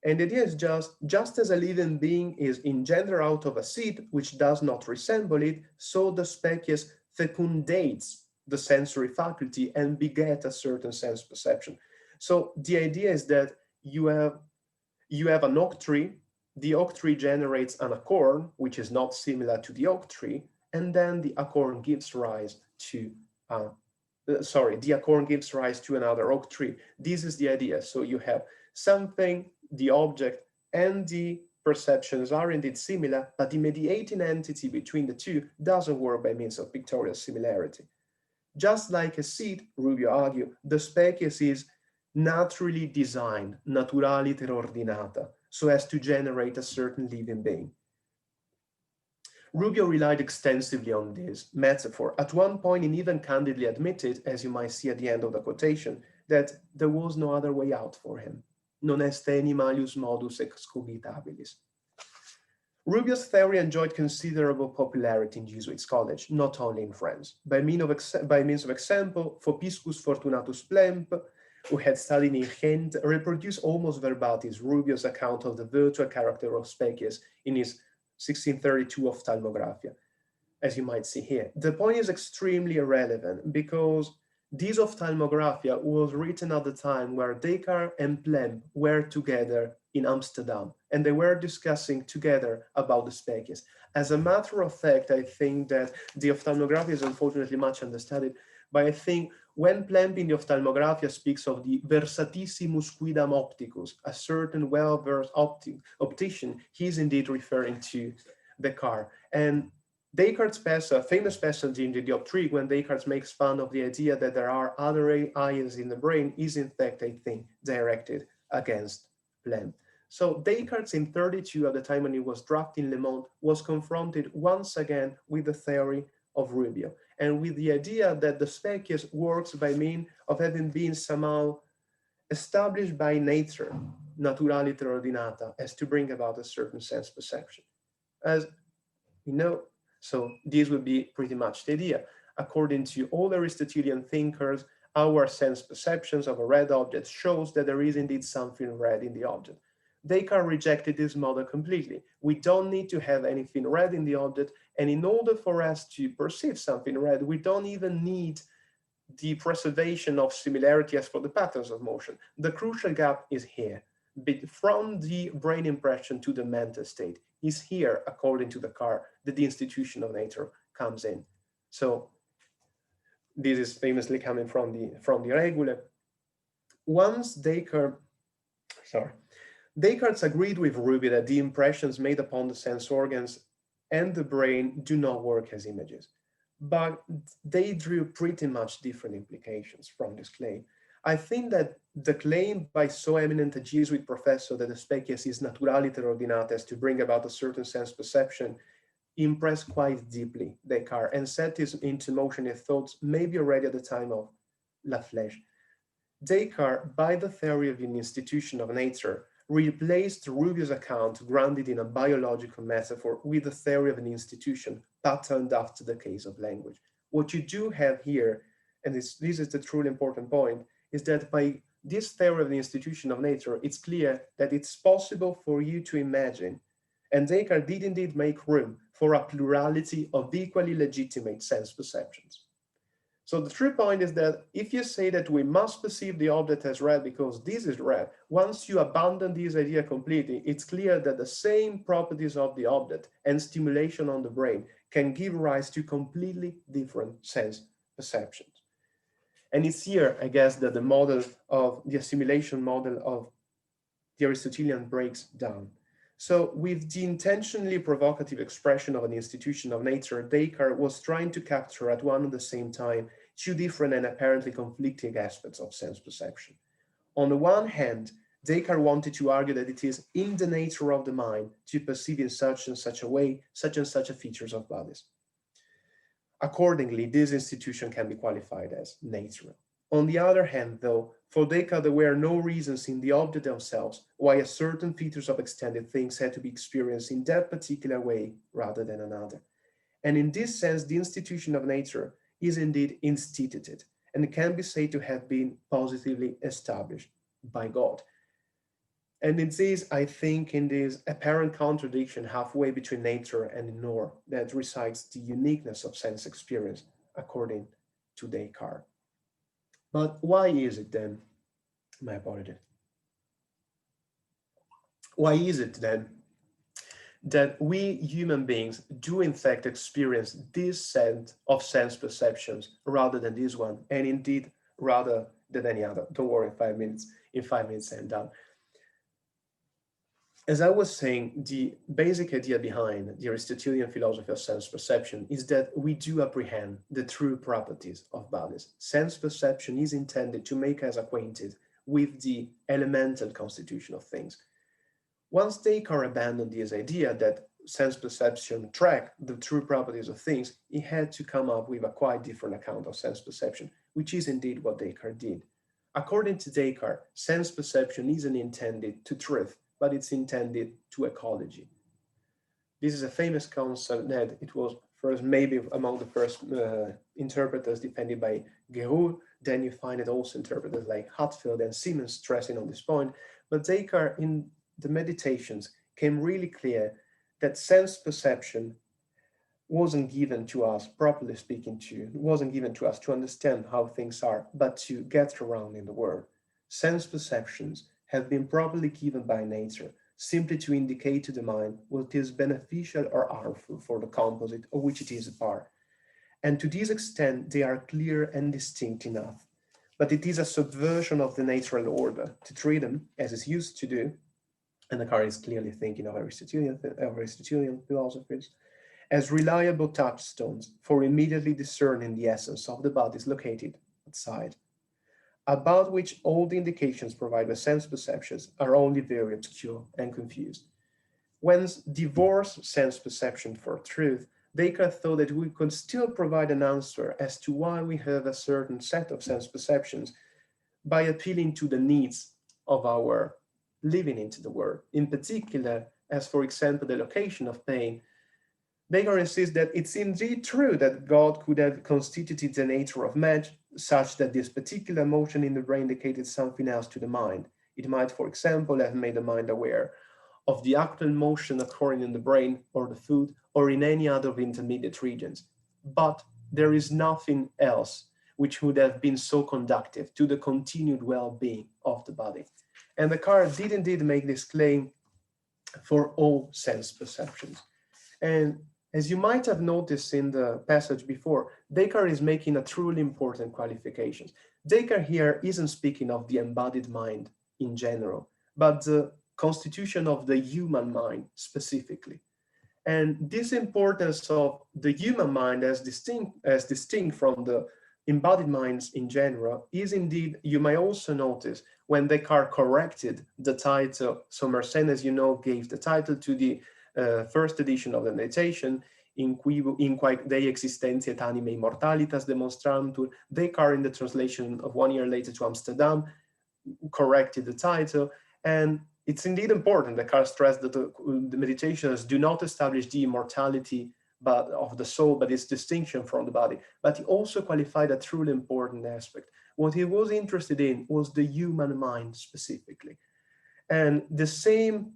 And the idea is just as a living being is engendered out of a seed which does not resemble it, so the species fecundates the sensory faculty and beget a certain sense perception. So the idea is that you have an oak tree, the oak tree generates an acorn, which is not similar to the oak tree, and then the acorn gives rise to another oak tree. This is the idea. So you have something, the object and the perceptions are indeed similar, but the mediating entity between the two doesn't work by means of pictorial similarity. Just like a seed, Rubio argued, the species is naturally designed, naturaliter ordinata, so as to generate a certain living being. Rubio relied extensively on this metaphor. At one point, he even candidly admitted, as you might see at the end of the quotation, that there was no other way out for him. Non est enim malius modus excogitabilis. Rubio's theory enjoyed considerable popularity in Jesuits college, not only in France. By means of example, Fopiscus Fortunatus Plemp, who had studied in Ghent, reproduced almost verbatim Rubio's account of the virtual character of species in his 1632 Ophthalmographia, as you might see here. The point is extremely relevant because this Ophthalmographia was written at the time where Descartes and Plemp were together in Amsterdam, and they were discussing together about the species. As a matter of fact, I think that the Ophthalmographia is unfortunately much understudied, but I think when Plemp in the Ophthalmographia speaks of the versatissimus quidam opticus, a certain well-versed optician, he's indeed referring to Descartes. And Descartes' famous passage in the Dioptrique, when Descartes makes fun of the idea that there are other ions in the brain, is in fact, I think, directed against Plemp. So Descartes in 32, at the time when he was drafting Le Monde, was confronted once again with the theory of Rubio, and with the idea that the species works by means of having been somehow established by nature, naturaliter ordinata, as to bring about a certain sense perception. As you know, so this would be pretty much the idea. According to all Aristotelian thinkers, our sense perceptions of a red object shows that there is indeed something red in the object. Descartes rejected this model completely. We don't need to have anything red in the object, and in order for us to perceive something red, we don't even need the preservation of similarity as for the patterns of motion. The crucial gap is here. From the brain impression to the mental state is here, according to Descartes, that the institution of nature comes in. So this is famously coming from the Regula. Once Descartes agreed with Rubio that the impressions made upon the sense organs and the brain do not work as images, but they drew pretty much different implications from this claim. I think that the claim by so eminent a Jesuit professor that the species is naturaliter ordinata as to bring about a certain sense perception impressed quite deeply Descartes and set into motion his thoughts maybe already at the time of La Flèche. Descartes, by the theory of an institution of nature, replaced Rubio's account grounded in a biological metaphor with the theory of an institution patterned after the case of language. What you do have here, and this is the truly important point, is that by this theory of the institution of nature, it's clear that it's possible for you to imagine, and Descartes did indeed make room for a plurality of equally legitimate sense perceptions. So the true point is that if you say that we must perceive the object as red because this is red, once you abandon this idea completely, it's clear that the same properties of the object and stimulation on the brain can give rise to completely different sense perceptions. And it's here, I guess, that the model of the assimilation model of the Aristotelian breaks down. So with the intentionally provocative expression of an institution of nature, Descartes was trying to capture at one and the same time two different and apparently conflicting aspects of sense perception. On the one hand, Descartes wanted to argue that it is in the nature of the mind to perceive in such and such a way, such and such a features of bodies. Accordingly, this institution can be qualified as natural. On the other hand, though, for Descartes, there were no reasons in the object themselves why a certain features of extended things had to be experienced in that particular way rather than another. And in this sense, the institution of nature is indeed instituted and can be said to have been positively established by God. And it is, I think, in this apparent contradiction halfway between nature and nor that resides the uniqueness of sense experience, according to Descartes. But why is it then, my apologies, why is it then that we human beings do in fact experience this set of sense perceptions rather than this one, and indeed rather than any other? Don't worry, in 5 minutes I'm done. As I was saying, the basic idea behind the Aristotelian philosophy of sense perception is that we do apprehend the true properties of bodies. Sense perception is intended to make us acquainted with the elemental constitution of things. Once Descartes abandoned this idea that sense perception tracked the true properties of things, he had to come up with a quite different account of sense perception, which is indeed what Descartes did. According to Descartes, sense perception isn't intended to truth, but it's intended to ecology. This is a famous concept that it was first, maybe among the first interpreters defended by Guéroult. Then you find it also interpreters like Hatfield and Simmons stressing on this point. But Descartes, in the Meditations, came really clear that sense perception wasn't given to us, properly speaking, wasn't given to us to understand how things are, but to get around in the world. Sense perceptions have been properly given by nature, simply to indicate to the mind what is beneficial or harmful for the composite of which it is a part. And to this extent, they are clear and distinct enough. But it is a subversion of the natural order to treat them, as is used to do, and Descartes is clearly thinking of Aristotelian philosophers, as reliable touchstones for immediately discerning the essence of the bodies located outside, about which all the indications provided by sense perceptions are only very obscure and confused. Whence divorce sense perception for truth, Descartes thought that we could still provide an answer as to why we have a certain set of sense perceptions by appealing to the needs of our living into the world. In particular, as for example, the location of pain, Descartes insists that it's indeed true that God could have constituted the nature of man such that this particular motion in the brain indicated something else to the mind. It might, for example, have made the mind aware of the actual motion occurring in the brain or the foot or in any other of intermediate regions. But there is nothing else which would have been so conducive to the continued well-being of the body. And Descartes did indeed make this claim for all sense perceptions. And as you might have noticed in the passage before, Descartes is making a truly important qualification. Descartes here isn't speaking of the embodied mind in general, but the constitution of the human mind specifically. And this importance of the human mind as distinct from the embodied minds in general is indeed, you may also notice, when Descartes corrected the title. So Mersenne, as you know, gave the title to the first edition of the Meditation, in quae Dei existentia et animae immortalitas demonstrantur. Descartes, in the translation of 1 year later to Amsterdam, corrected the title. And it's indeed important. Descartes stressed that the Meditations do not establish the immortality of the soul, but its distinction from the body. But he also qualified a truly important aspect. What he was interested in was the human mind specifically. And the same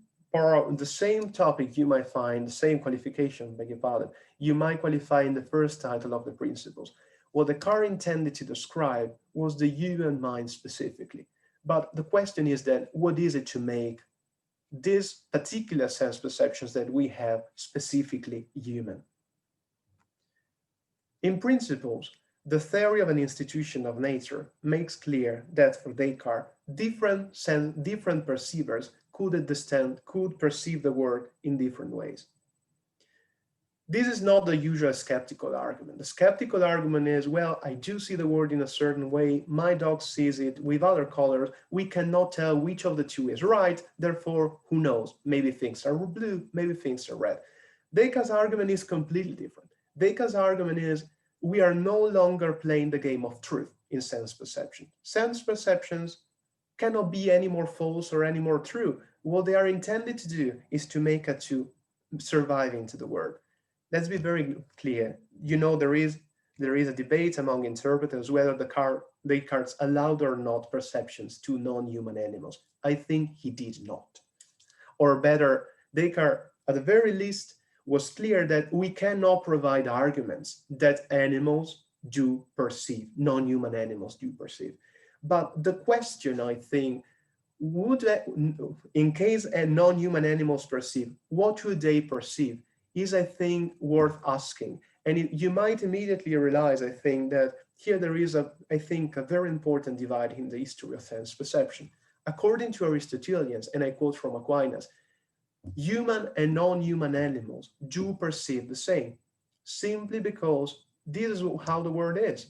topic you might find, the same qualification, beg your pardon, you might qualify in the first title of the Principles. What Descartes intended to describe was the human mind specifically. But the question is then, what is it to make these particular sense perceptions that we have specifically human? In Principles, the theory of an institution of nature makes clear that for Descartes, different perceivers could understand, could perceive the world in different ways. This is not the usual skeptical argument. The skeptical argument is, well, I do see the world in a certain way. My dog sees it with other colors. We cannot tell which of the two is right. Therefore, who knows? Maybe things are blue, maybe things are red. Descartes' argument is completely different. Descartes' argument is, we are no longer playing the game of truth in sense perception. Sense perceptions cannot be any more false or any more true. What they are intended to do is to make us to survive into the world. Let's be very clear. You know, there is a debate among interpreters whether Descartes allowed or not perceptions to non-human animals. I think he did not. Or better, Descartes, at the very least, was clear that we cannot provide arguments that animals do perceive, non-human animals do perceive. But the question, I think, would, in case non-human animals perceive, what would they perceive? Is, I think, worth asking. And you might immediately realize, I think, that here there is, I think, a very important divide in the history of sense perception. According to Aristotelians, and I quote from Aquinas, human and non-human animals do perceive the same, simply because this is how the world is.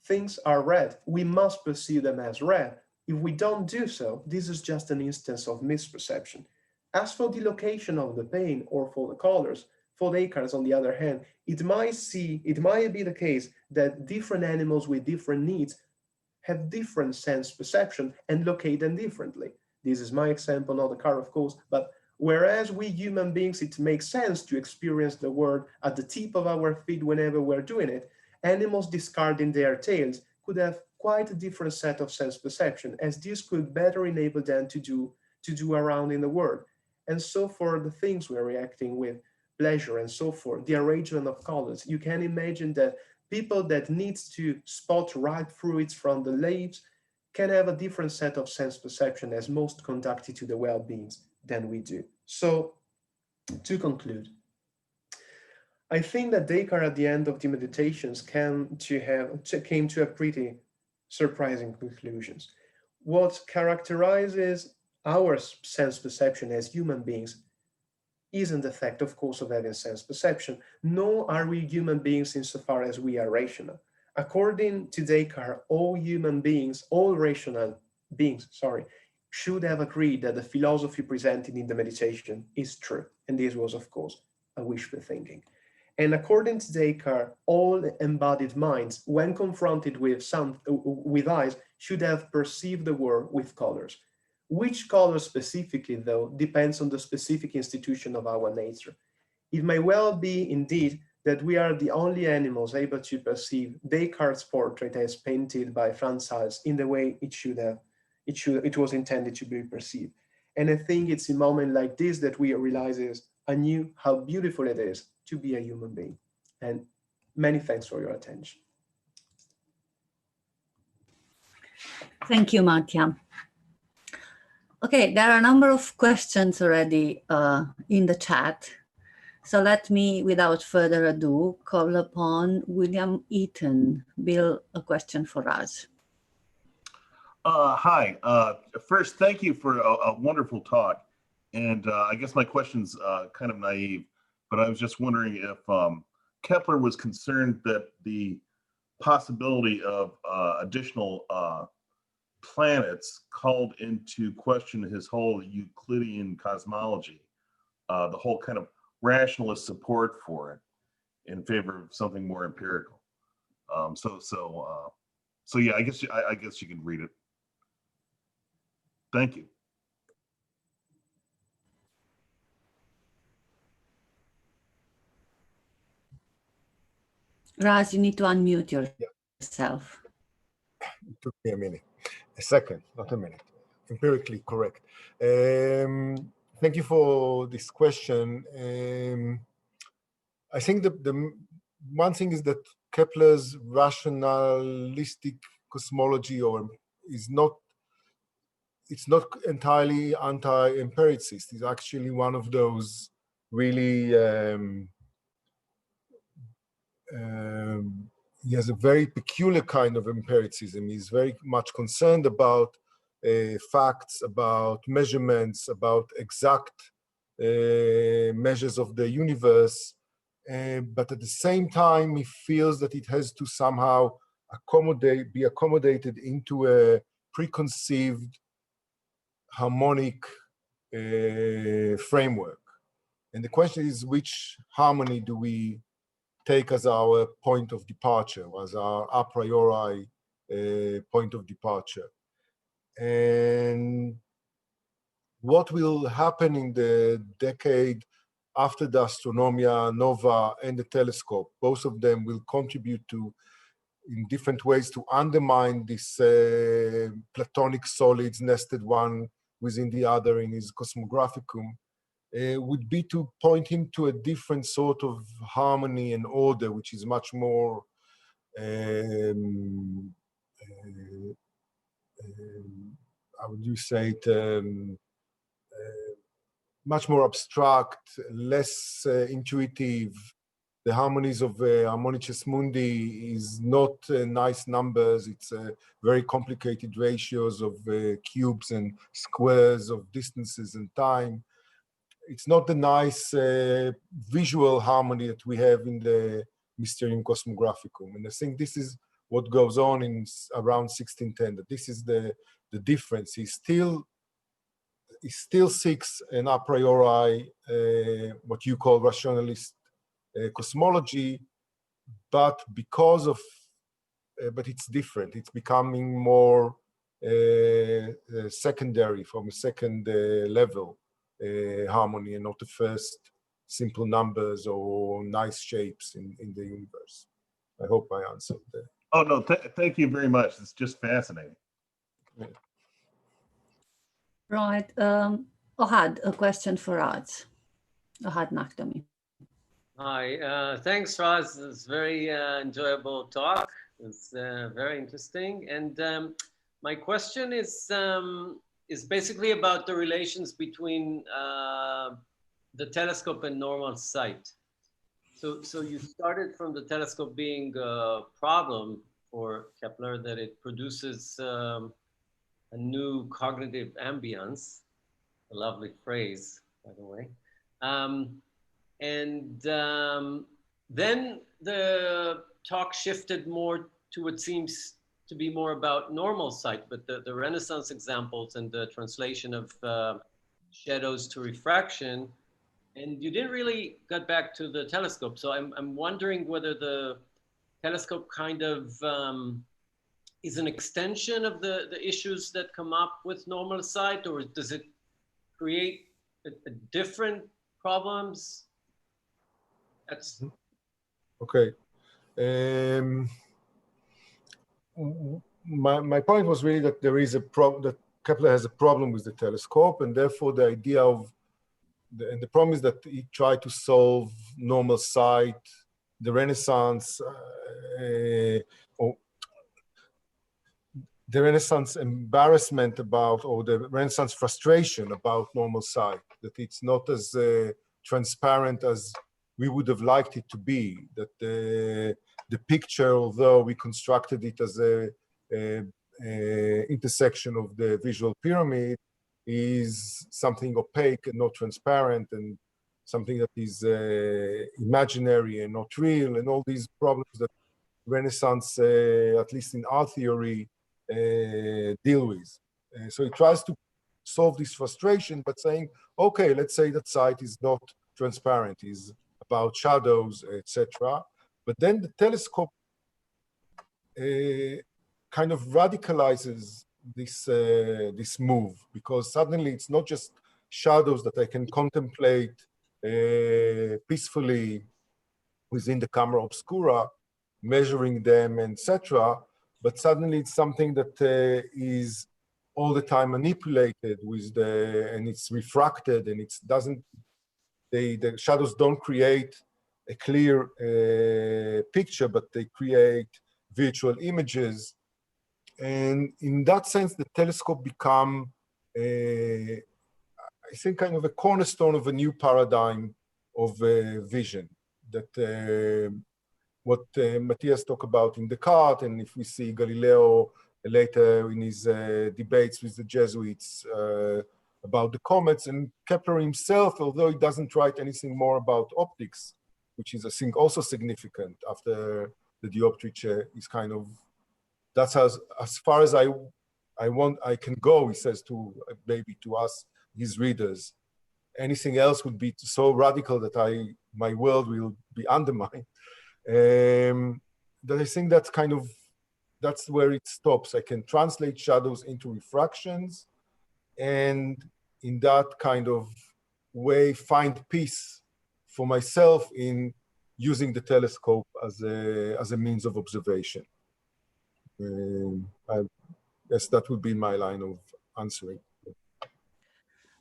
Things are red. We must perceive them as red. If we don't do so, this is just an instance of misperception. As for the location of the pain or for the colors, for Descartes, on the other hand, it might be the case that different animals with different needs have different sense perception and locate them differently. This is my example, not a car, of course, but whereas we human beings, it makes sense to experience the world at the tip of our feet whenever we're doing it, animals discarding their tails could have quite a different set of sense perception, as this could better enable them to do around in the world. And so for the things we're reacting with, pleasure and so forth, the arrangement of colors, you can imagine that people that needs to spot ripe fruits from the leaves can have a different set of sense perception as most conducted to the well-beings than we do. So to conclude, I think that Descartes at the end of the Meditations came to a pretty surprising conclusions. What characterizes our sense perception as human beings isn't the fact, of course, of having sense perception, nor are we human beings insofar as we are rational. According to Descartes, all rational beings, should have agreed that the philosophy presented in the meditation is true. And this was, of course, a wishful thinking. And according to Descartes, all embodied minds, when confronted with eyes, should have perceived the world with colors. Which color specifically, though, depends on the specific institution of our nature. It may well be, indeed, that we are the only animals able to perceive Descartes' portrait as painted by Franz Hals in the way it was intended to be perceived. And I think it's in moments like this that we realize anew how beautiful it is to be a human being. And many thanks for your attention. Thank you, Mattia. Okay, there are a number of questions already in the chat. So let me, without further ado, call upon William Eaton. Bill, a question for us. Hi. First, thank you for a wonderful talk. And I guess my question's kind of naive, but I was just wondering if Kepler was concerned that the possibility of additional planets called into question his whole Euclidean cosmology, the whole kind of rationalist support for it in favor of something more empirical. So yeah, I guess you can read it. Thank you. Raz, you need to unmute yourself. It took me a minute, a second, not a minute. Empirically correct. Thank you for this question. I think the one thing is that Kepler's rationalistic cosmology it's not entirely anti-empiricist. It's actually one of those really, he has a very peculiar kind of empiricism. He's very much concerned about facts, about measurements, about exact measures of the universe, but at the same time, he feels that it has to somehow be accommodated into a preconceived harmonic framework. And the question is, which harmony do we take as our point of departure, as our a priori point of departure? And what will happen in the decade after the Astronomia Nova and the telescope? Both of them will contribute to, in different ways, to undermine this Platonic solids nested one within the other in his Cosmographicum, would be to point him to a different sort of harmony and order, which is much more how would you say it, much more abstract, less intuitive. The harmonies of Harmonices Mundi is not nice numbers. It's very complicated ratios of cubes and squares of distances and time. It's not the nice visual harmony that we have in the Mysterium Cosmographicum. And I think this is what goes on in around 1610, that this is the difference. He still seeks an a priori, what you call rationalist cosmology, but because of, but it's different. It's becoming more secondary, from a second level harmony, and not the first simple numbers or nice shapes in the universe. I hope I answered that. Oh, no, thank you very much. It's just fascinating. Yeah. Right. Ohad, a question for Raz. Ohad Nakhtami. Hi, thanks, Raz. It's very enjoyable talk. It's very interesting. And my question is basically about the relations between the telescope and normal sight. So you started from the telescope being a problem for Kepler, that it produces a new cognitive ambience, a lovely phrase, by the way. Then the talk shifted more to what seems to be more about normal sight, but the Renaissance examples and the translation of shadows to refraction, and you didn't really get back to the telescope. So I'm wondering whether the telescope kind of is an extension of the issues that come up with normal sight, or does it create a different problems? That's okay. My point was really that there is a problem, that Kepler has a problem with the telescope, and therefore the idea of, and the problem is that he tried to solve normal sight, the Renaissance, or the Renaissance embarrassment about, or the Renaissance frustration about normal sight, that it's not as transparent as we would have liked it to be, that the picture, although we constructed it as a intersection of the visual pyramid, is something opaque and not transparent, and something that is imaginary and not real, and all these problems that Renaissance, at least in art theory, deal with. So it tries to solve this frustration, but saying, okay, let's say that sight is not transparent, is about shadows, etc. But then the telescope kind of radicalizes this move, because suddenly it's not just shadows that I can contemplate peacefully within the camera obscura, measuring them, etc. But suddenly it's something that is all the time manipulated with and it's refracted, and it doesn't, the shadows don't create a clear picture, but they create virtual images. And in that sense, the telescope become, I think, kind of a cornerstone of a new paradigm of vision, that what Mattia talked about in Descartes, and if we see Galileo later in his debates with the Jesuits about the comets. And Kepler himself, although he doesn't write anything more about optics, which is, I think, also significant after the dioptrice, is kind of, that's as far as I can go, he says to maybe to us, his readers. Anything else would be so radical that my world will be undermined. That I think that's kind of, that's where it stops. I can translate shadows into refractions, and in that kind of way find peace for myself in using the telescope as a means of observation. I guess that would be my line of answering.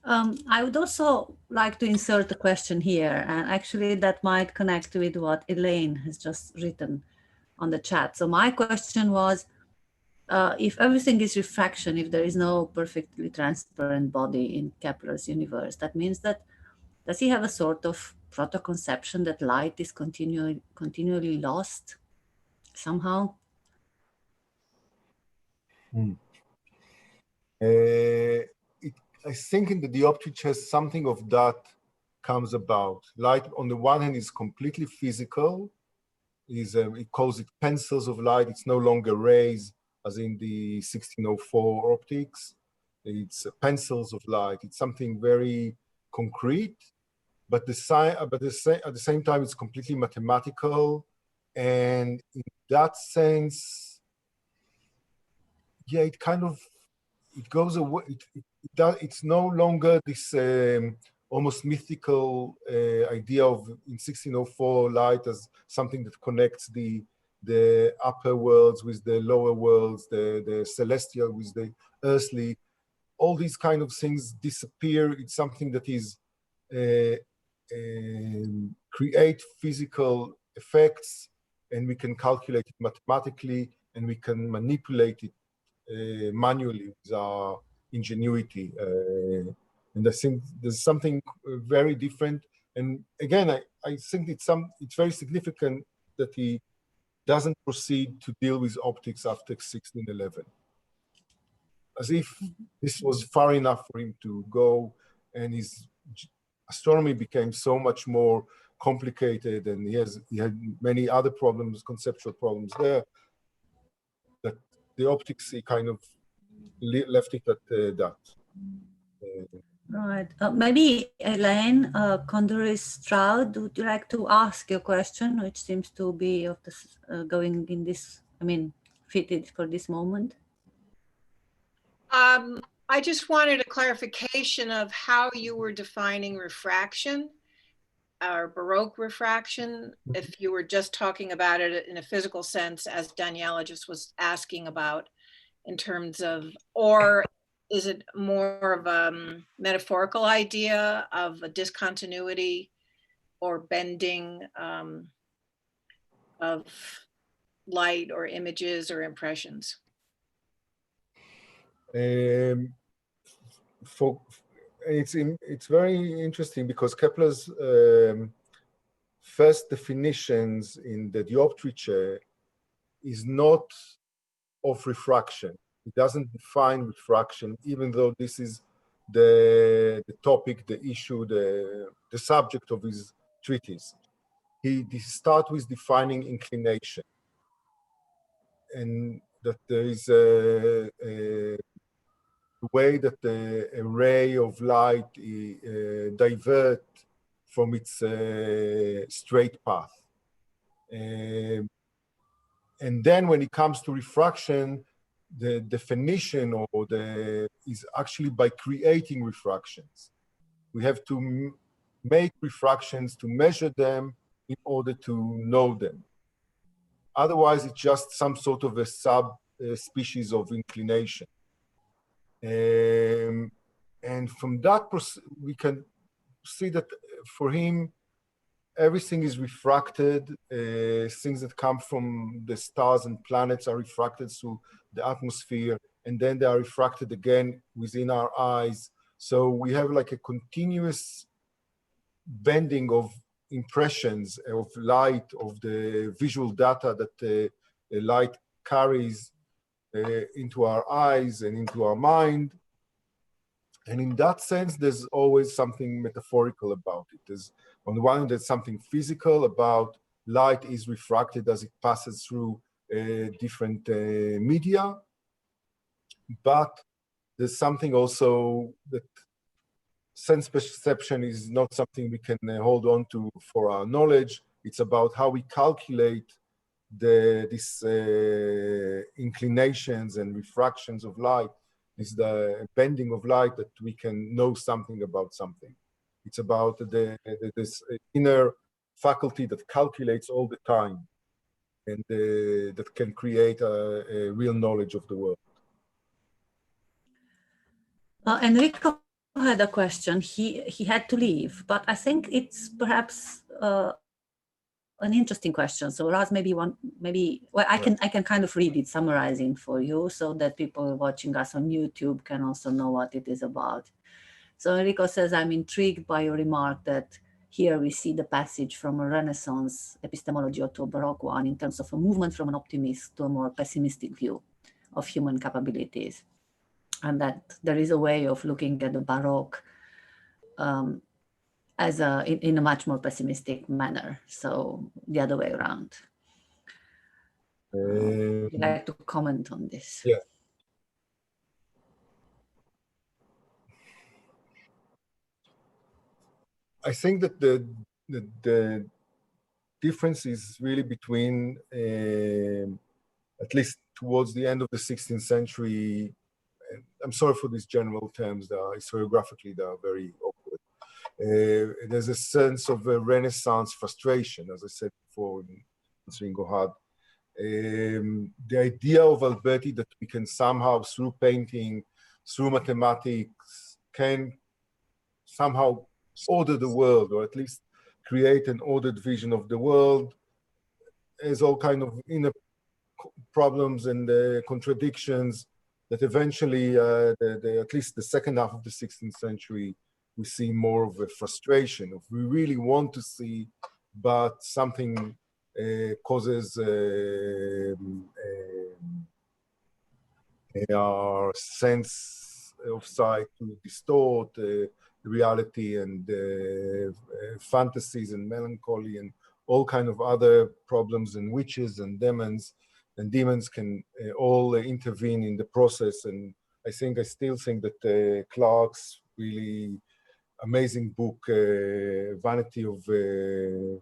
I would also like to insert a question here, and actually that might connect with what Elaine has just written on the chat. So my question was, if everything is refraction, if there is no perfectly transparent body in Kepler's universe, that means that, does he have a sort of proto-conception that light is continually lost somehow? I think in the dioptrice something of that comes about. Light, on the one hand, is completely physical. It calls it pencils of light. It's no longer rays, as in the 1604 optics. It's pencils of light. It's something very concrete, but at the same time, it's completely mathematical. And in that sense, yeah, it kind of, it goes away. It's no longer this almost mythical idea of in 1604 light as something that connects the upper worlds with the lower worlds, the celestial with the earthly. All these kind of things disappear. It's something that is create physical effects, and we can calculate it mathematically, and we can manipulate it manually with our ingenuity. And I think there's something very different. And again, I think it's very significant that he doesn't proceed to deal with optics after 1611. As if this was far enough for him to go, and his astronomy became so much more complicated, and he had many other problems, conceptual problems there, that the optics, he kind of left it at that. Right. Maybe Elaine, Condorcet-Stroud, would you like to ask your question, which seems to be of this, going in this, fitted for this moment? I just wanted a clarification of how you were defining refraction or Baroque refraction, if you were just talking about it in a physical sense, as Daniela just was asking about, in terms of, or is it more of a metaphorical idea of a discontinuity or bending of light or images or impressions? It's very interesting because Kepler's first definitions in the dioptrice is not of refraction. It doesn't define refraction, even though this is the topic, the issue, the subject of his treatise. He starts with defining inclination, and that there is a way that a ray of light divert from its straight path. And then when it comes to refraction, the definition is actually by creating refractions. We have to make refractions to measure them in order to know them. Otherwise, it's just some sort of a sub-species of inclination. And from that, we can see that for him, everything is refracted. Things that come from the stars and planets are refracted through the atmosphere, and then they are refracted again within our eyes. So we have like a continuous bending of impressions of light, of the visual data that light carries, into our eyes and into our mind. And in that sense, there's always something metaphorical about it. There's, on the one hand, there's something physical about light is refracted as it passes through different media, but there's something also that sense perception is not something we can hold on to for our knowledge. It's about how we calculate these inclinations and refractions of light. Is the bending of light that we can know something about something. It's about this inner faculty that calculates all the time and that can create a real knowledge of the world. Enrico had a question. He had to leave, but I think it's perhaps an interesting question. So Raz, well, I can kind of read it, summarizing for you, so that people watching us on YouTube can also know what it is about. So Enrico says, I'm intrigued by your remark that here we see the passage from a Renaissance epistemology to a Baroque one in terms of a movement from an optimist to a more pessimistic view of human capabilities. And that there is a way of looking at the Baroque in a much more pessimistic manner. So the other way around. Would you like to comment on this? Yeah. I think that the difference is really between, at least towards the end of the 16th century, I'm sorry for these general terms, historiographically they are very awkward. There's a sense of a Renaissance frustration, as I said before in answering Gohad. The idea of Alberti that we can somehow, through painting, through mathematics, can somehow order the world, or at least create an ordered vision of the world, has all kind of inner problems and contradictions that eventually, at least the second half of the 16th century, we see more of a frustration of we really want to see, but something causes our sense of sight to distort reality, and fantasies and melancholy and all kind of other problems, and witches and demons can all intervene in the process. And I still think that Clarke's really amazing book, Vanity of the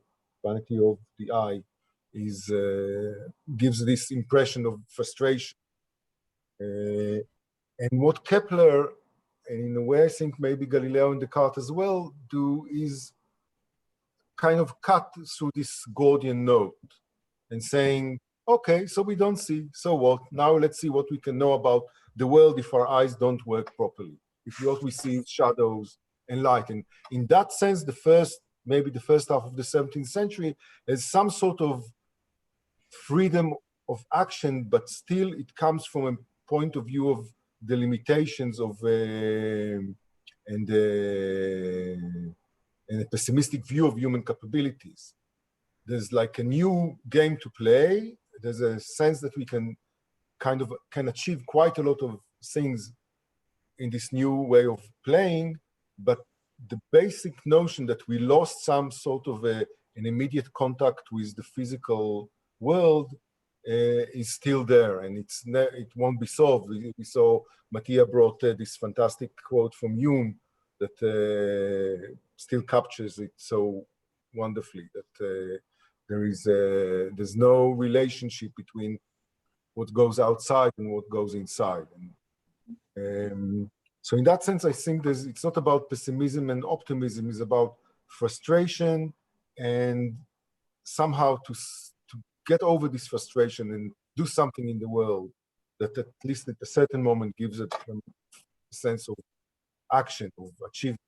Eye, gives this impression of frustration. And what Kepler, and in a way I think maybe Galileo and Descartes as well, do is kind of cut through this Gordian knot and saying, okay, so we don't see, so what? Now let's see what we can know about the world if our eyes don't work properly. If what we see is shadows and light. And in that sense, maybe the first half of the 17th century has some sort of freedom of action, but still it comes from a point of view of the limitations of and a pessimistic view of human capabilities. There's like a new game to play. There's a sense that we can achieve quite a lot of things in this new way of playing, but the basic notion that we lost some sort of an immediate contact with the physical world is still there, and it won't be solved. We saw Mattia brought this fantastic quote from Hume that still captures it so wonderfully, that there's no relationship between what goes outside and what goes inside. And so in that sense, I think it's not about pessimism and optimism, it's about frustration, and somehow to get over this frustration and do something in the world that at least at a certain moment gives it a sense of action, of achievement.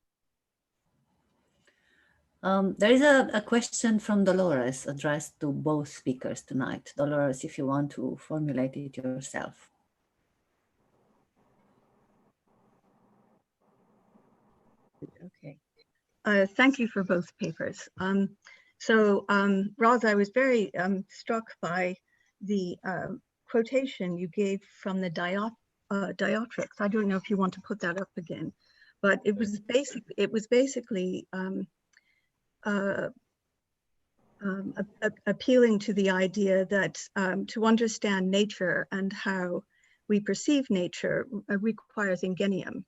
There is a question from Dolores addressed to both speakers tonight. Dolores, if you want to formulate it yourself. Okay. Thank you for both papers. Roz, I was very struck by the quotation you gave from the dioptrics. I don't know if you want to put that up again, but it was basically appealing to the idea that to understand nature and how we perceive nature requires ingenium,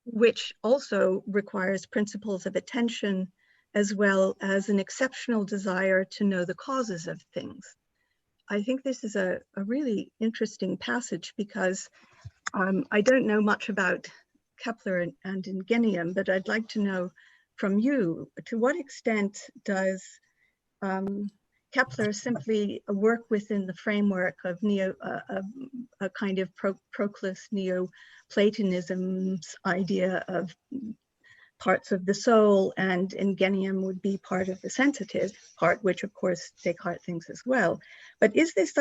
which also requires principles of attention, as well as an exceptional desire to know the causes of things. I think this is a really interesting passage because I don't know much about Kepler and ingenium, but I'd like to know from you, to what extent does Kepler simply work within the framework of a kind of Proclus Neoplatonism's idea of parts of the soul, and ingenium would be part of the sensitive part, which of course Descartes thinks as well. But is this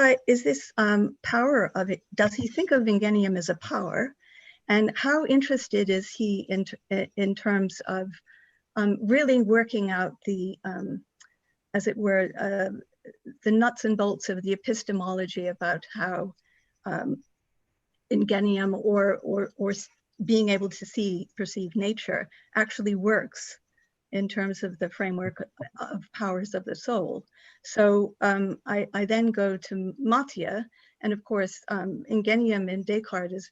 power of it, does he think of ingenium as a power? And how interested is he in terms of really working out the, as it were, the nuts and bolts of the epistemology about how ingenium or being able to perceive nature actually works in terms of the framework of powers of the soul. So I then go to Mattia, and of course, ingenium in Descartes is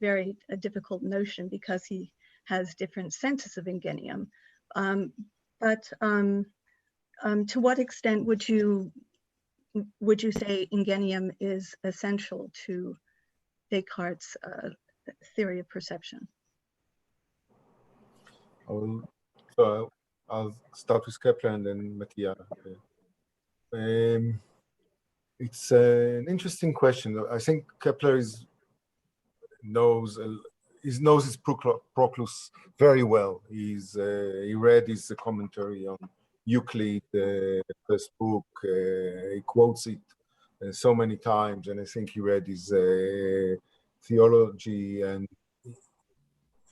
a difficult notion because he has different senses of ingenium. But to what extent would you say ingenium is essential to Descartes' theory of perception? I'll start with Kepler and then Mattia. It's an interesting question. I think Kepler knows his Proclus very well. He read his commentary on Euclid, first book. He quotes it so many times, and I think he read his theology, and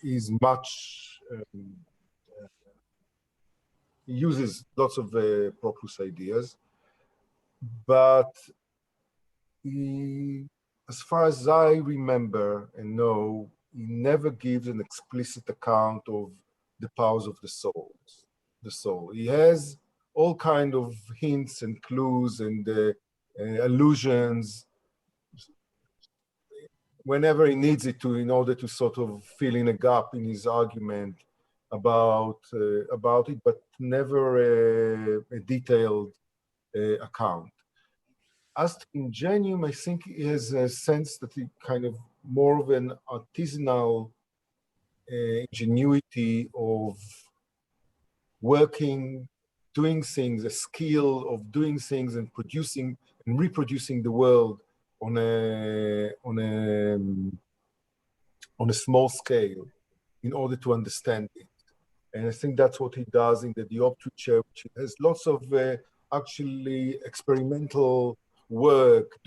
he's much. He uses lots of Proclus ideas, but as far as I remember and know, he never gives an explicit account of the powers of the soul. He has all kind of hints and clues and allusions whenever he needs it to, in order to sort of fill in a gap in his argument about it, but never a detailed account. As to ingenium, I think he has a sense that he kind of more of an artisanal ingenuity of working, doing things, a skill of doing things and producing and reproducing the world on a small scale in order to understand it. And I think that's what he does in the dioptric, which has lots of actually experimental work,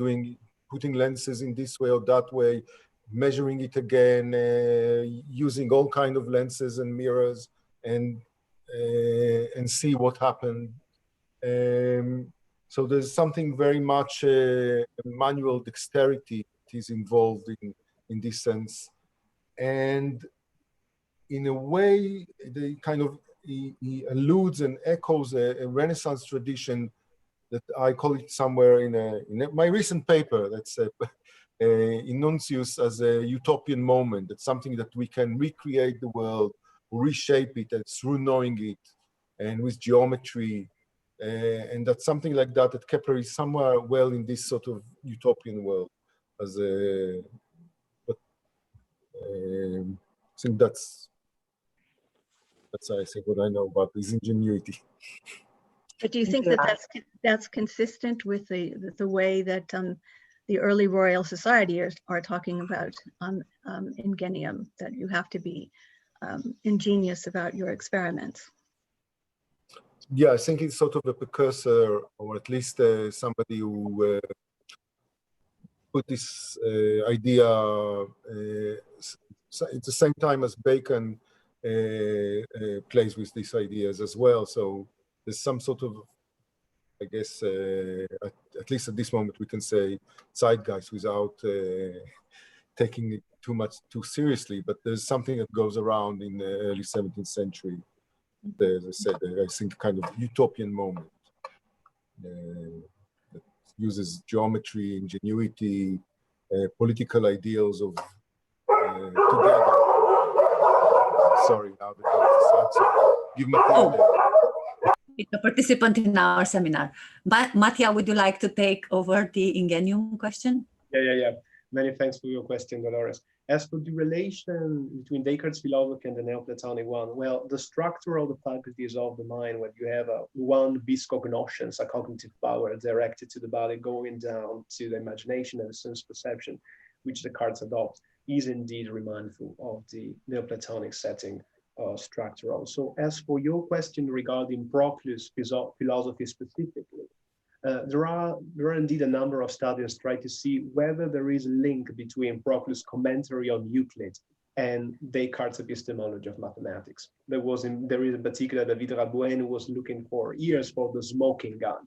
putting lenses in this way or that way, measuring it again, using all kind of lenses and mirrors, and see what happened. So there's something very much manual dexterity that is involved in this sense. And in a way, they kind of, he alludes and echoes a Renaissance tradition that I call it somewhere in my recent paper, that's Enuncius as a utopian moment. It's something that we can recreate the world, reshape it through knowing it, and with geometry. And that's something like that Kepler is somewhere well in this sort of utopian world. I think that's I think what I know about his ingenuity. But do you think that that's consistent with the way that the early Royal Society are talking about ingenium, that you have to be ingenious about your experiments? Yeah, I think it's sort of a precursor, or at least somebody who put this idea at the same time as Bacon plays with these ideas as well. So there's some sort of, I guess, at at least at this moment, we can say zeitgeist without taking it too seriously. But there's something that goes around in the early 17th century. As I said, I think kind of utopian moment that uses geometry, ingenuity, political ideals of together. Sorry, now the dog is outside. Give Mattia. It's a participant in our seminar. But Mattia, would you like to take over the ingenium question? Yeah. Many thanks for your question, Dolores. As for the relation between Descartes' philosophy and the Neoplatonic one, well, the structure of the faculties of the mind, when you have one bis cognoscens, a cognitive power directed to the body, going down to the imagination and the sense perception, which Descartes adopts, is indeed mindful of the Neoplatonic setting structure also. As for your question regarding Proclus' philosophy specifically, there are indeed a number of studies trying to see whether there is a link between Proclus' commentary on Euclid and Descartes' epistemology of mathematics. There is in particular David Rabouin who was looking for years for the smoking gun.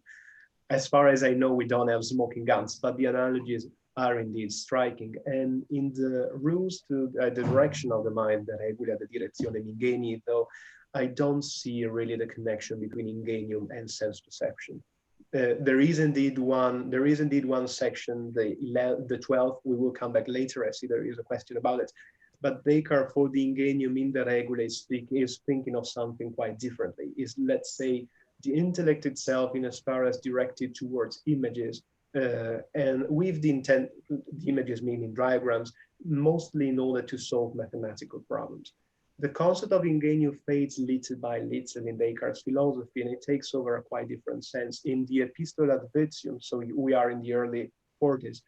As far as I know, we don't have smoking guns, but the analogies are indeed striking. And in the rules to the direction of the mind, that regula la direzione ingegni, though, I don't see really the connection between ingenium and sense perception. There is indeed one section, the 12th, we will come back later. I see there is a question about it. But Descartes, for the ingenium in the regula, is thinking of something quite differently. Is, let's say, the intellect itself in as far as directed towards images, and with the intent, the images meaning diagrams, mostly in order to solve mathematical problems. The concept of ingenium fades little by little in Descartes' philosophy, and it takes over a quite different sense. In the Epistola Adventium, so we are in the early 40s,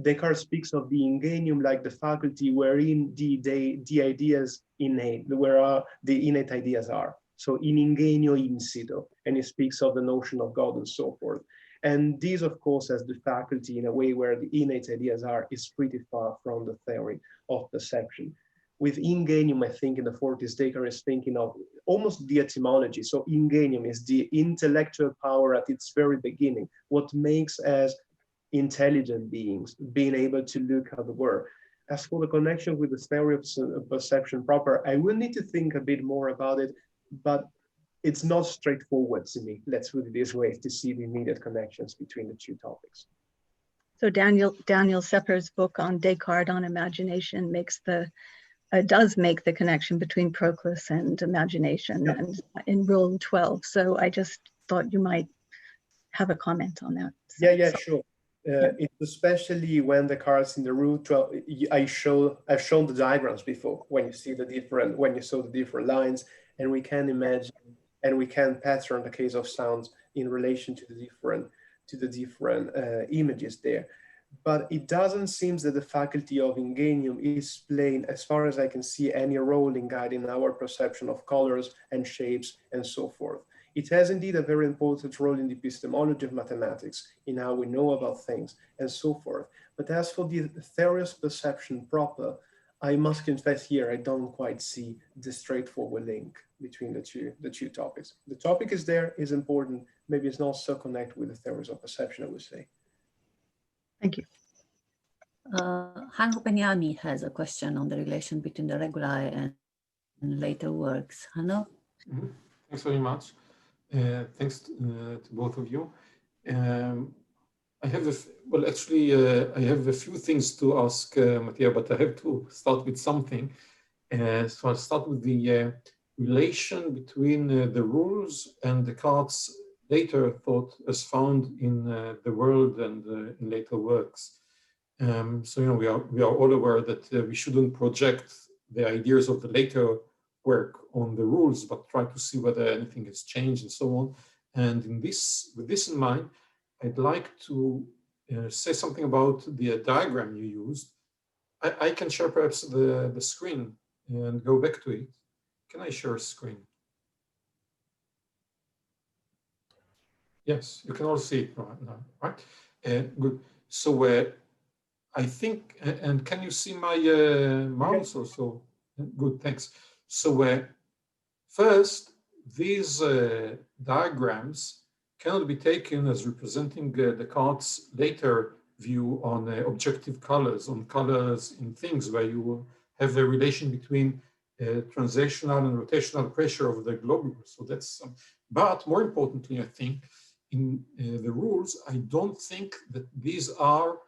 Descartes speaks of the ingenium like the faculty wherein the ideas innate, where the innate ideas are. So in ingenio insito, and he speaks of the notion of God and so forth. And this, of course, as the faculty in a way where the innate ideas are, is pretty far from the theory of perception. With ingenium, I think in the 40s, Descartes is thinking of almost the etymology. So ingenium is the intellectual power at its very beginning, what makes us intelligent beings, being able to look at the world. As for the connection with the theory of perception proper, I will need to think a bit more about it, but it's not straightforward to me, let's put it this way, to see the immediate connections between the two topics. So Daniel Sepper's book on Descartes on imagination does make the connection between Proclus and imagination, yep, and in Rule 12. So I just thought you might have a comment on that. Sure. It's especially when Descartes in the Rule 12, I've shown the diagrams before, when you saw the different lines, and we can imagine and we can pattern the case of sounds in relation to the different images there. But it doesn't seem that the faculty of ingenium is playing, as far as I can see, any role in guiding our perception of colors and shapes and so forth. It has indeed a very important role in the epistemology of mathematics, in how we know about things and so forth. But as for the theory of perception proper, I must confess here, I don't quite see the straightforward link between the two topics. The topic is there, is important, maybe it's not so connected with the theories of perception, I would say. Thank you. Hanno Pegnani has a question on the relation between the regulae and later works. Hanno? Mm-hmm. Thanks very much. Thanks to both of you. I have I have a few things to ask Mattia, but I have to start with something. So I'll start with the relation between the rules and Descartes' later thought as found in the world and in later works. So we are all aware that we shouldn't project the ideas of the later work on the rules, but try to see whether anything has changed and so on. And with this in mind, I'd like to say something about the diagram you used. I can share perhaps the screen and go back to it. Can I share a screen? Yes, you can all see it right now, right? Good. So I think, and can you see my mouse also? Good, thanks. So first, these diagrams cannot be taken as representing Descartes' later view on objective colors, on colors in things, where you have a relation between translational and rotational pressure of the globule. So that's, but more importantly, I think in the rules, I don't think that these are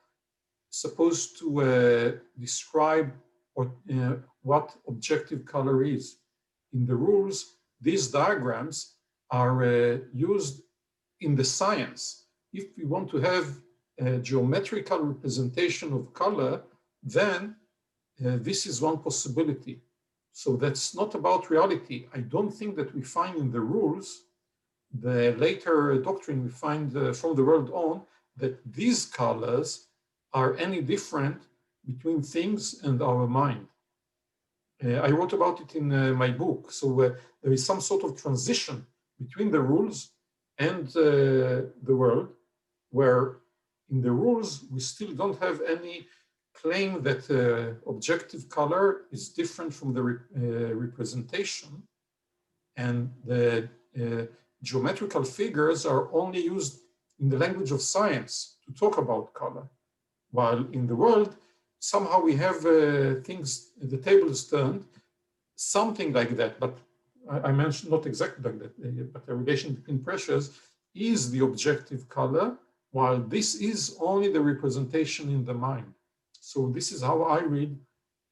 supposed to describe or, what objective color is. In the rules, these diagrams are used in the science. If we want to have a geometrical representation of color, then this is one possibility. So that's not about reality. I don't think that we find in the rules, the later doctrine we find from the world on, that these colors are any different between things and our mind. I wrote about it in my book. So there is some sort of transition between the rules and the world, where in the rules, we still don't have any claim that objective color is different from the representation. And the geometrical figures are only used in the language of science to talk about color. While in the world, somehow we have things, the table is turned, something like that, but I mentioned not exactly like that, but the relation between pressures is the objective color, while this is only the representation in the mind. So this is how I read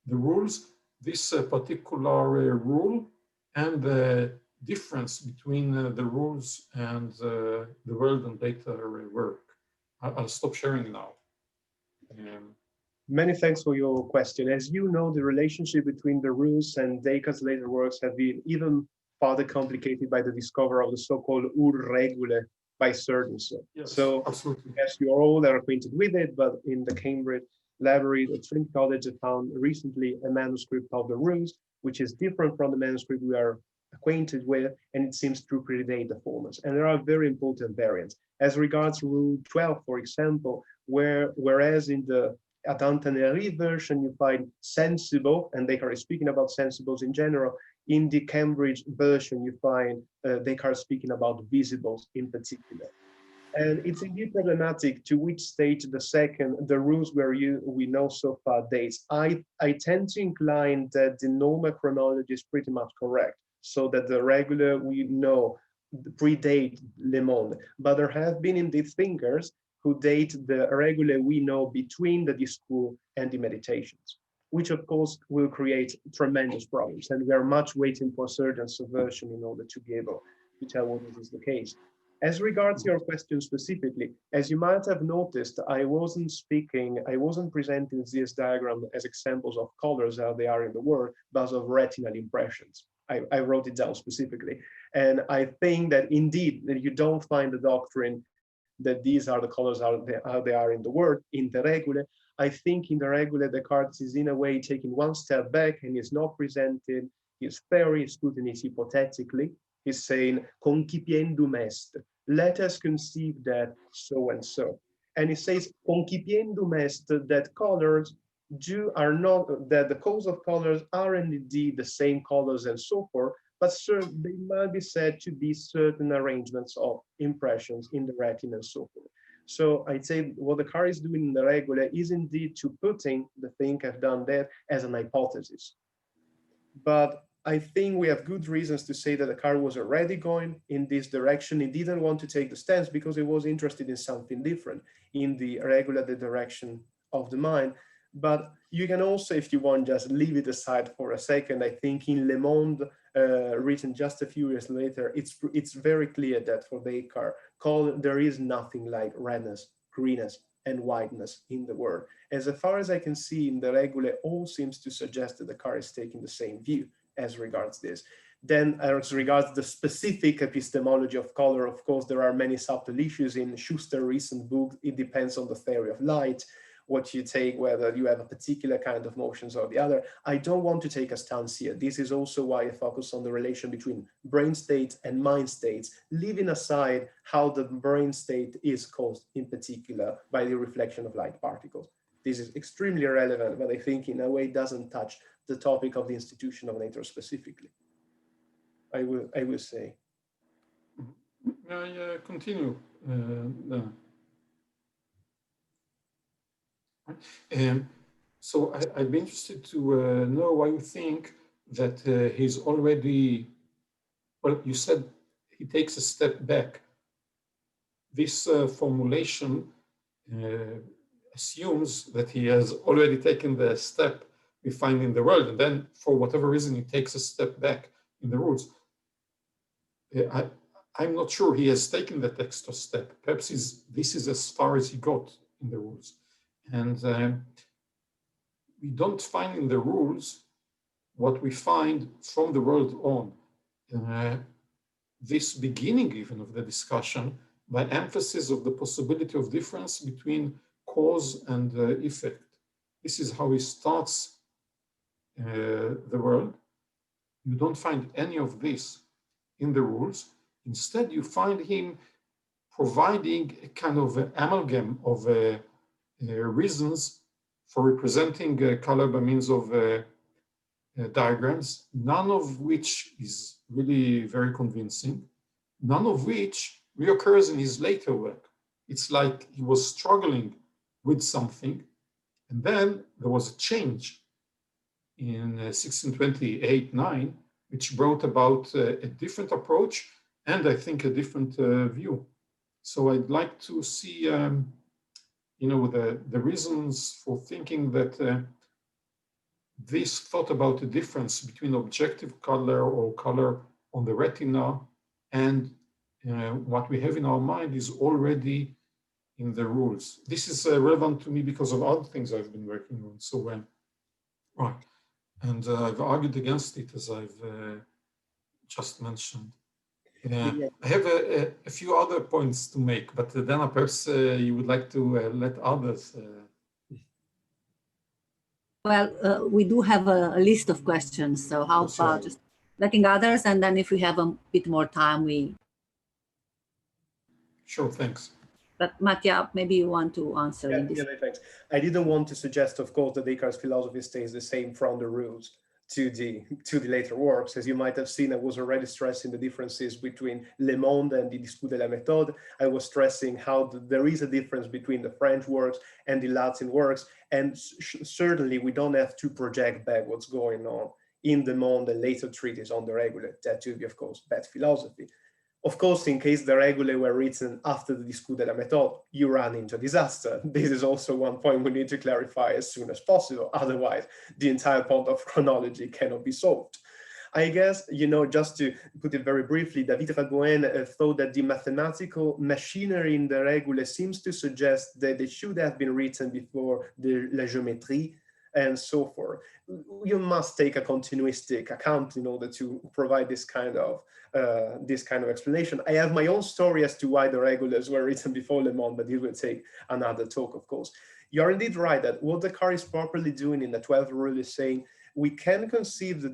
the rules, this particular rule, and the difference between the rules and the world and later work. I'll stop sharing now. Many thanks for your question. As you know, the relationship between the rules and Descartes' later works have been even further complicated by the discovery of the so-called Urregule by Sergens. Yes, so, absolutely. yes, you all are acquainted with it, but in the Cambridge Library at Trinity College, I found recently a manuscript of the rules, which is different from the manuscript we are acquainted with, and it seems to predate the formats. And there are very important variants. As regards Rule 12, for example, whereas in the Adante-Néry version, you find sensible, and Descartes is speaking about sensibles in general. In the Cambridge version, you find Descartes speaking about visibles in particular. And it's indeed problematic to which stage the rules we know so far dates. I tend to incline that the normal chronology is pretty much correct, so that the regular we know predate Le Monde, but there have been indeed thinkers who date the regular we know between the Discours and the Meditations, which of course will create tremendous problems. And we are much waiting for Sergens' subversion in order to be able to tell what is the case. As regards your question specifically, as you might have noticed, I wasn't presenting this diagram as examples of colors how they are in the world, but of retinal impressions. I wrote it down specifically. And I think that indeed, that you don't find the doctrine that these are the colors how they are in the world, in the Regule. I think in the Regule, Descartes is in a way taking one step back and is not presenting his theory, scrutiny hypothetically. He's saying, concipiendum est, let us conceive that so and so. And he says, concipiendum est, that colors are not, that the cause of colors are indeed the same colors and so forth, but they might be said to be certain arrangements of impressions in the retina and so forth. So I'd say what Descartes is doing in the Regula is indeed to putting the thing I've done there as an hypothesis. But I think we have good reasons to say that Descartes was already going in this direction. He didn't want to take the stance because he was interested in something different, in the Regula, the direction of the mind. But you can also, if you want, just leave it aside for a second. I think in Le Monde, written just a few years later, it's very clear that for Descartes, there is nothing like redness, greenness, and whiteness in the world. As far as I can see in the Regula, all seems to suggest that Descartes is taking the same view as regards this. Then as regards the specific epistemology of color, of course, there are many subtle issues in Schuster's recent book. It depends on the theory of light, what you take, whether you have a particular kind of motions or the other. I don't want to take a stance here. This is also why I focus on the relation between brain states and mind states, leaving aside how the brain state is caused in particular by the reflection of light particles. This is extremely relevant, but I think in a way doesn't touch the topic of the institution of nature specifically. I will say. May I continue? So I'd be interested to know why you think that he's already, well, you said he takes a step back. This formulation assumes that he has already taken the step we find in the world, and then for whatever reason he takes a step back in the rules. I'm not sure he has taken that extra step. Perhaps this is as far as he got in the rules. And we don't find in the rules what we find from the world on. This beginning even of the discussion by emphasis of the possibility of difference between cause and effect. This is how he starts the world. You don't find any of this in the rules. Instead, you find him providing a kind of amalgam of reasons for representing color by means of diagrams, none of which is really very convincing, none of which reoccurs in his later work. It's like he was struggling with something, and then there was a change in 1628-9, which brought about a different approach and I think a different view. So I'd like to see, the reasons for thinking that this thought about the difference between objective color or color on the retina and what we have in our mind is already in the rules. This is relevant to me because of other things I've been working on. So, right. And I've argued against it, as I've just mentioned. I have a few other points to make, but then perhaps you would like to let others. Well, we do have a list of questions, so how about just letting others, and then if we have a bit more time, we... Sure, thanks. But Mattia, maybe you want to answer. Yeah, thanks. I didn't want to suggest, of course, that Descartes' philosophy stays the same from the rules to the later works. As you might have seen, I was already stressing the differences between Le Monde and the Discours de la Méthode. I was stressing how there is a difference between the French works and the Latin works, and certainly we don't have to project back what's going on in the Monde and later treatises on the Regule. That would be, of course, bad philosophy. Of course, in case the Regule were written after the Discours de la Méthode, you run into disaster. This is also one point we need to clarify as soon as possible. Otherwise, the entire point of chronology cannot be solved. I guess, just to put it very briefly, David Ragoen thought that the mathematical machinery in the Regule seems to suggest that it should have been written before the La Géométrie and so forth. You must take a continuistic account in order to provide this kind of explanation. I have my own story as to why the Regulars were written before Le Monde, but it will take another talk, of course. You're indeed right that what Descartes is properly doing in the 12th rule is saying we can conceive the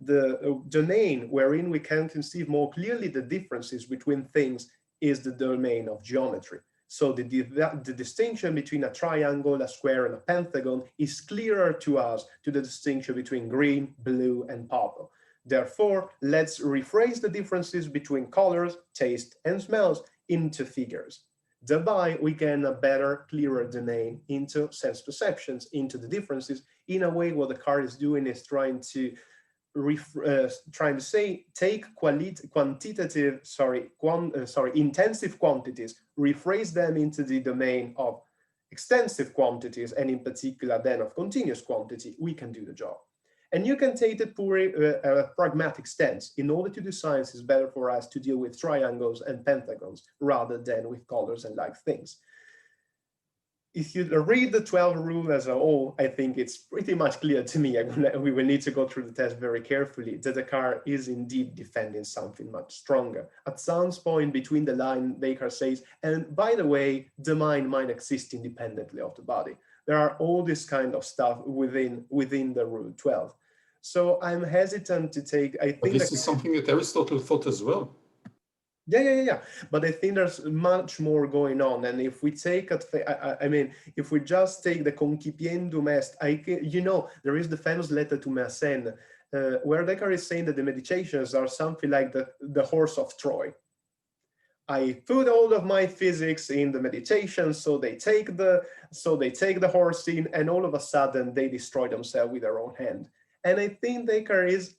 the domain wherein we can conceive more clearly the differences between things is the domain of geometry. So the distinction between a triangle, a square, and a pentagon is clearer to us to the distinction between green, blue, and purple. Therefore, let's rephrase the differences between colors, taste, and smells into figures. Thereby, we gain a better, clearer domain into sense perceptions, into the differences. In a way, what Descartes is doing is trying to take intensive quantities, rephrase them into the domain of extensive quantities, and in particular then of continuous quantity. We can do the job. And you can take the pragmatic stance. In order to do science, it's better for us to deal with triangles and pentagons rather than with colors and like things. If you read the 12 rule as a whole, I think it's pretty much clear to me, we will need to go through the test very carefully, that Descartes is indeed defending something much stronger. At some point between the line, Descartes says, and by the way, the mind might exist independently of the body. There are all this kind of stuff within the rule 12. So I'm hesitant to take, I think— But this is something that Aristotle thought as well. Yeah. But I think there's much more going on. And if we take, if we just take the Concipiendum Est, there is the famous letter to Mersenne where Descartes is saying that the meditations are something like the horse of Troy. I put all of my physics in the meditation, so they take the horse in, and all of a sudden they destroy themselves with their own hand. And I think Descartes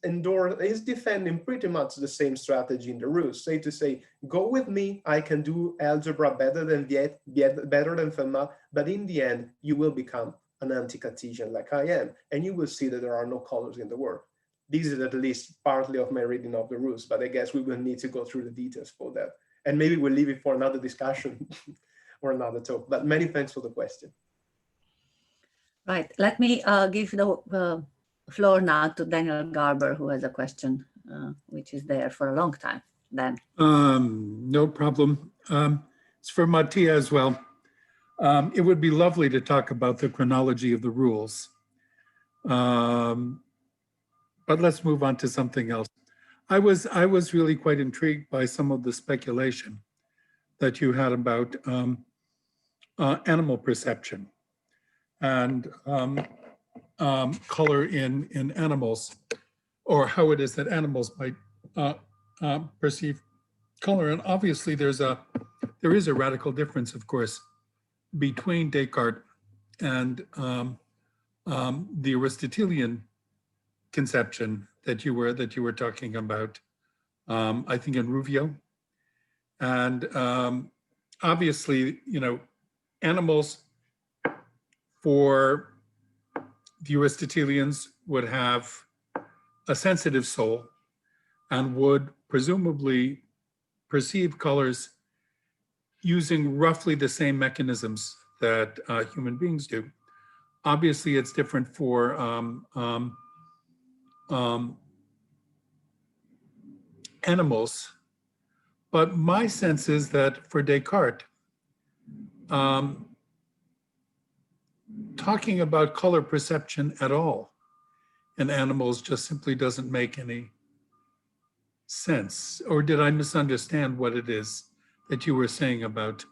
is defending pretty much the same strategy in the rules. To say, go with me, I can do algebra better than Fermat, but in the end, you will become an anti-Cartesian like I am, and you will see that there are no colors in the world. This is at least partly of my reading of the rules, but I guess we will need to go through the details for that. And maybe we'll leave it for another discussion or another talk, but many thanks for the question. Right, let me give the floor now to Daniel Garber, who has a question, which is there for a long time. Dan. No problem. It's for Mattia as well. It would be lovely to talk about the chronology of the rules. But let's move on to something else. I was really quite intrigued by some of the speculation that you had about animal perception and color in animals, or how it is that animals might perceive color. And obviously there is a radical difference, of course, between Descartes and the Aristotelian conception that you were talking about, I think in Ruvio. And obviously, animals for the Aristotelians would have a sensitive soul and would presumably perceive colors using roughly the same mechanisms that human beings do. Obviously, it's different for animals, but my sense is that for Descartes, talking about color perception at all in animals just simply doesn't make any sense. Or did I misunderstand what it is that you were saying about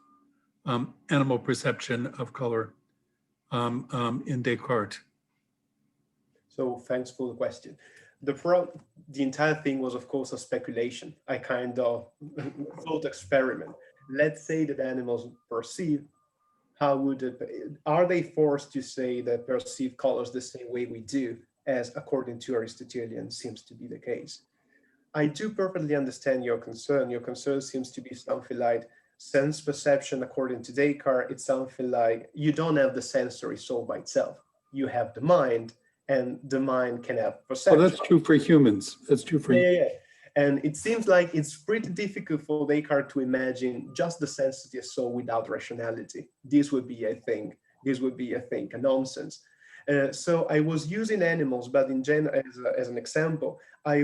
animal perception of color in Descartes? So thanks for the question. The entire thing was, of course, a speculation. I kind of thought experiment. Let's say that animals perceive. Are they forced to say that perceive colors the same way we do, as according to Aristotelian seems to be the case? I do perfectly understand your concern. Your concern seems to be something like sense perception. According to Descartes, it's something like you don't have the sensory soul by itself. You have the mind, and the mind can have perception. Well, that's true for humans. That's true for yeah. And it seems like it's pretty difficult for Descartes to imagine just the sensitive soul without rationality. This would be, I think, a nonsense. So I was using animals, but in general, as an example, I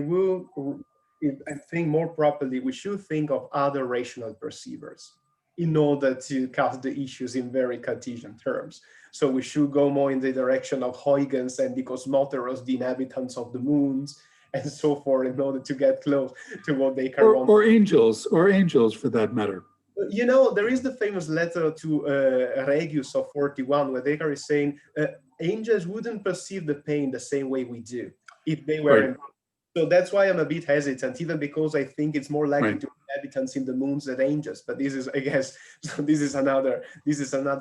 think more properly, we should think of other rational perceivers in order to cast the issues in very Cartesian terms. So we should go more in the direction of Huygens and the Cosmoteros, the inhabitants of the moons, and so forth, in order to get close to what Descartes wants. Or angels for that matter. There is the famous letter to Regius of 41, where Descartes is saying angels wouldn't perceive the pain the same way we do if they were. Right. So that's why I'm a bit hesitant, even because I think it's more likely to be inhabitants in the moons than angels. But this is, I guess, this is another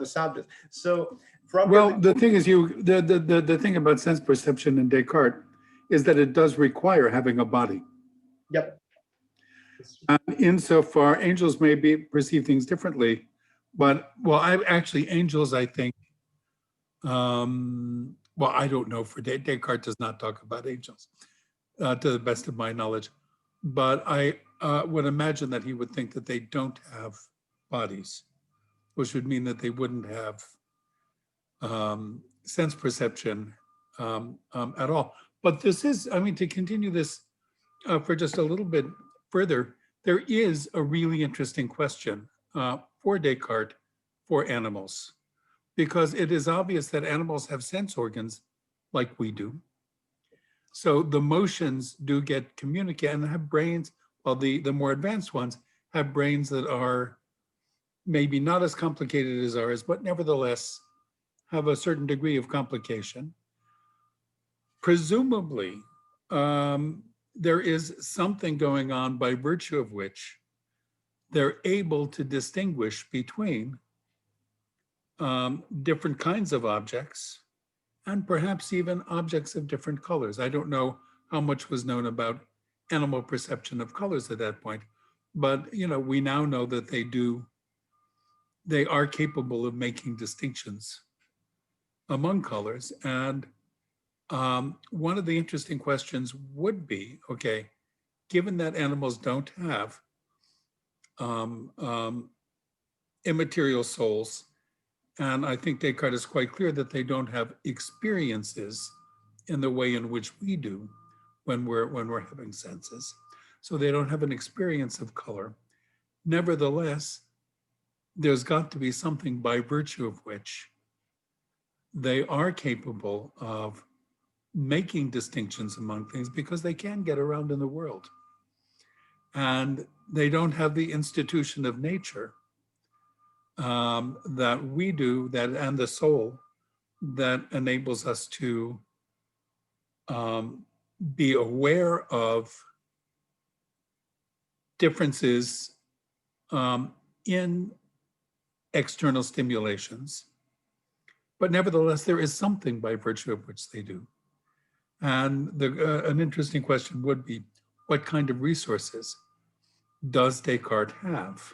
subject. So probably, well, the thing is, the thing about sense perception in Descartes is that it does require having a body. Yep. Insofar, angels may perceive things differently, but angels, I think, I don't know. For Descartes does not talk about angels, to the best of my knowledge, but I would imagine that he would think that they don't have bodies, which would mean that they wouldn't have sense perception at all. But this is, to continue this for just a little bit further, there is a really interesting question for Descartes for animals, because it is obvious that animals have sense organs like we do. So the motions do get communicated and have brains, while the more advanced ones have brains that are maybe not as complicated as ours, but nevertheless have a certain degree of complication. Presumably, there is something going on by virtue of which they're able to distinguish between different kinds of objects and perhaps even objects of different colors. I don't know how much was known about animal perception of colors at that point, but we now know that they are capable of making distinctions among colors. And one of the interesting questions would be, okay, given that animals don't have immaterial souls, and I think Descartes is quite clear that they don't have experiences in the way in which we do when we're having senses. So they don't have an experience of color. Nevertheless, there's got to be something by virtue of which they are capable of making distinctions among things, because they can get around in the world. And they don't have the institution of nature that we do, and the soul that enables us to be aware of differences in external stimulations. But nevertheless, there is something by virtue of which they do. And an interesting question would be, what kind of resources does Descartes have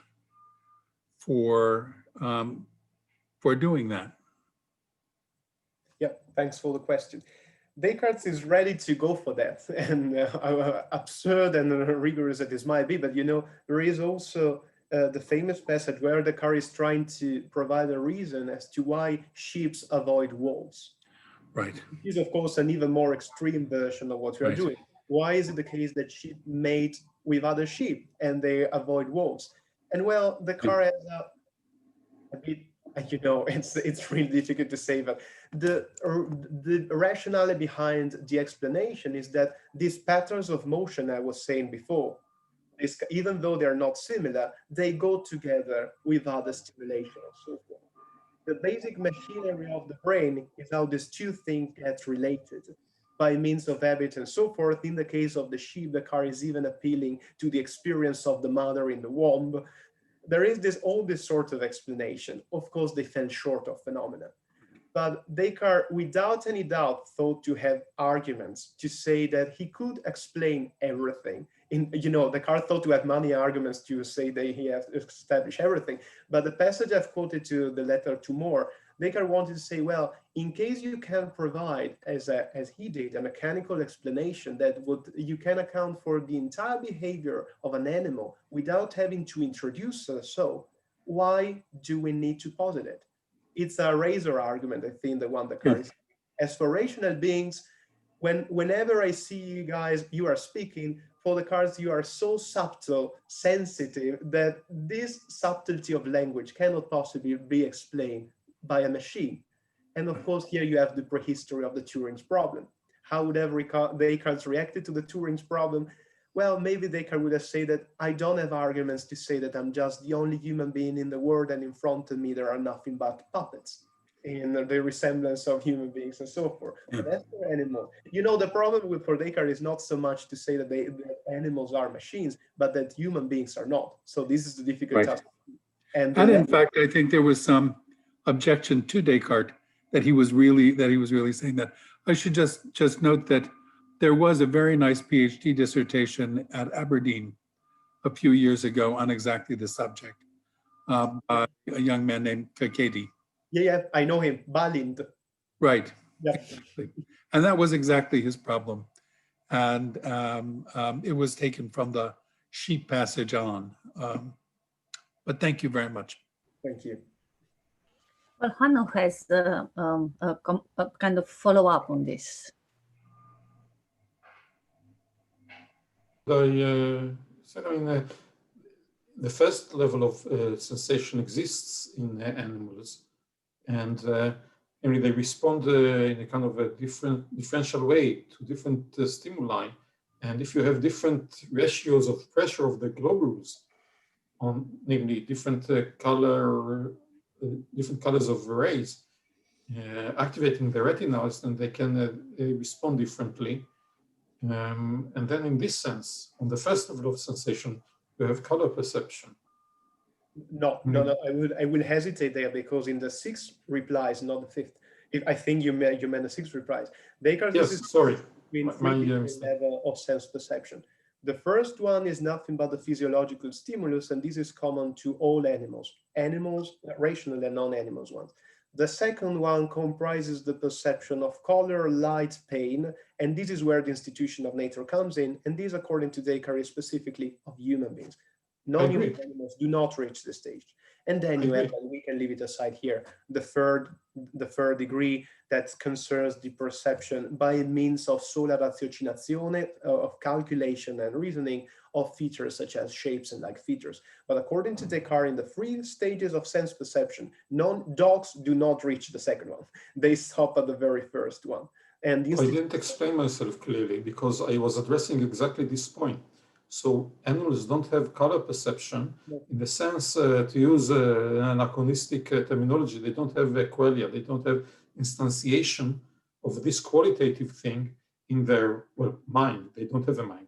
for doing that? Yeah, thanks for the question. Descartes is ready to go for that, and absurd and rigorous as this might be, but there is also the famous passage where Descartes is trying to provide a reason as to why sheep avoid wolves. Right. It is, of course, an even more extreme version of what we are doing. Why is it the case that sheep mate with other sheep and they avoid wolves? And well, Descartes has a bit, it's really difficult to say, but the rationale behind the explanation is that these patterns of motion I was saying before, even though they're not similar, they go together with other stimulation and so forth. The basic machinery of the brain is how these two things get related by means of habit and so forth. In the case of the sheep, Descartes is even appealing to the experience of the mother in the womb. There is all this sort of explanation. Of course, they fell short of phenomena. But Descartes, without any doubt, thought to have arguments to say that he could explain everything. Descartes thought to have many arguments to say that he has established everything. But the passage I've quoted to the letter to Moore, Descartes wanted to say, well, in case you can provide, as he did, a mechanical explanation you can account for the entire behavior of an animal without having to introduce a soul, why do we need to posit it? It's a razor argument, I think, the one that Descartes. As for rational beings, whenever I see you guys, you are speaking, for Descartes, you are so subtle, sensitive, that this subtlety of language cannot possibly be explained by a machine. And of course, here you have the prehistory of the Turing's problem. How would Descartes reacted to the Turing's problem? Well, maybe Descartes would have said that I don't have arguments to say that I'm just the only human being in the world, and in front of me there are nothing but puppets in the resemblance of human beings and so forth. But as for animals, the problem for Descartes is not so much to say that animals are machines, but that human beings are not. So this is the difficult task. And in fact, I think there was some objection to Descartes that he was really saying that. I should just note that there was a very nice PhD dissertation at Aberdeen a few years ago on exactly the subject by a young man named Kakedi. Yeah, I know him, Balind. Right. Yeah. Exactly. And that was exactly his problem. And it was taken from the sheep passage on. But thank you very much. Thank you. Well, Hanno has a kind of follow-up on this. The first level of sensation exists in animals, and they respond in a kind of a differential way to different stimuli. And if you have different ratios of pressure of the globules, namely different colors of rays, activating the retinas, then they can respond differently. And then in this sense, on the first level of sensation, you have color perception. No, I will hesitate there, because in the sixth replies, not the fifth. If I think you meant the sixth replies. Descartes, yes, this is sorry. between three different levels of sense perception. The first one is nothing but the physiological stimulus, and this is common to all animals, rational and non-animals ones. The second one comprises the perception of color, light, pain, and this is where the institution of nature comes in, and this, according to Descartes, specifically of human beings. Non-human animals do not reach this stage. And then you have, and we can leave it aside here, the third degree that concerns the perception by means of sola raziocinazione, of calculation and reasoning of features such as shapes and like features. But according to Descartes, in the 3 stages of sense perception, dogs do not reach the second one. They stop at the very first one. And I didn't explain myself clearly because I was addressing exactly this point. So animals don't have color perception in the sense, to use anachronistic terminology, they don't have qualia, they don't have instantiation of this qualitative thing in their mind. They don't have a mind.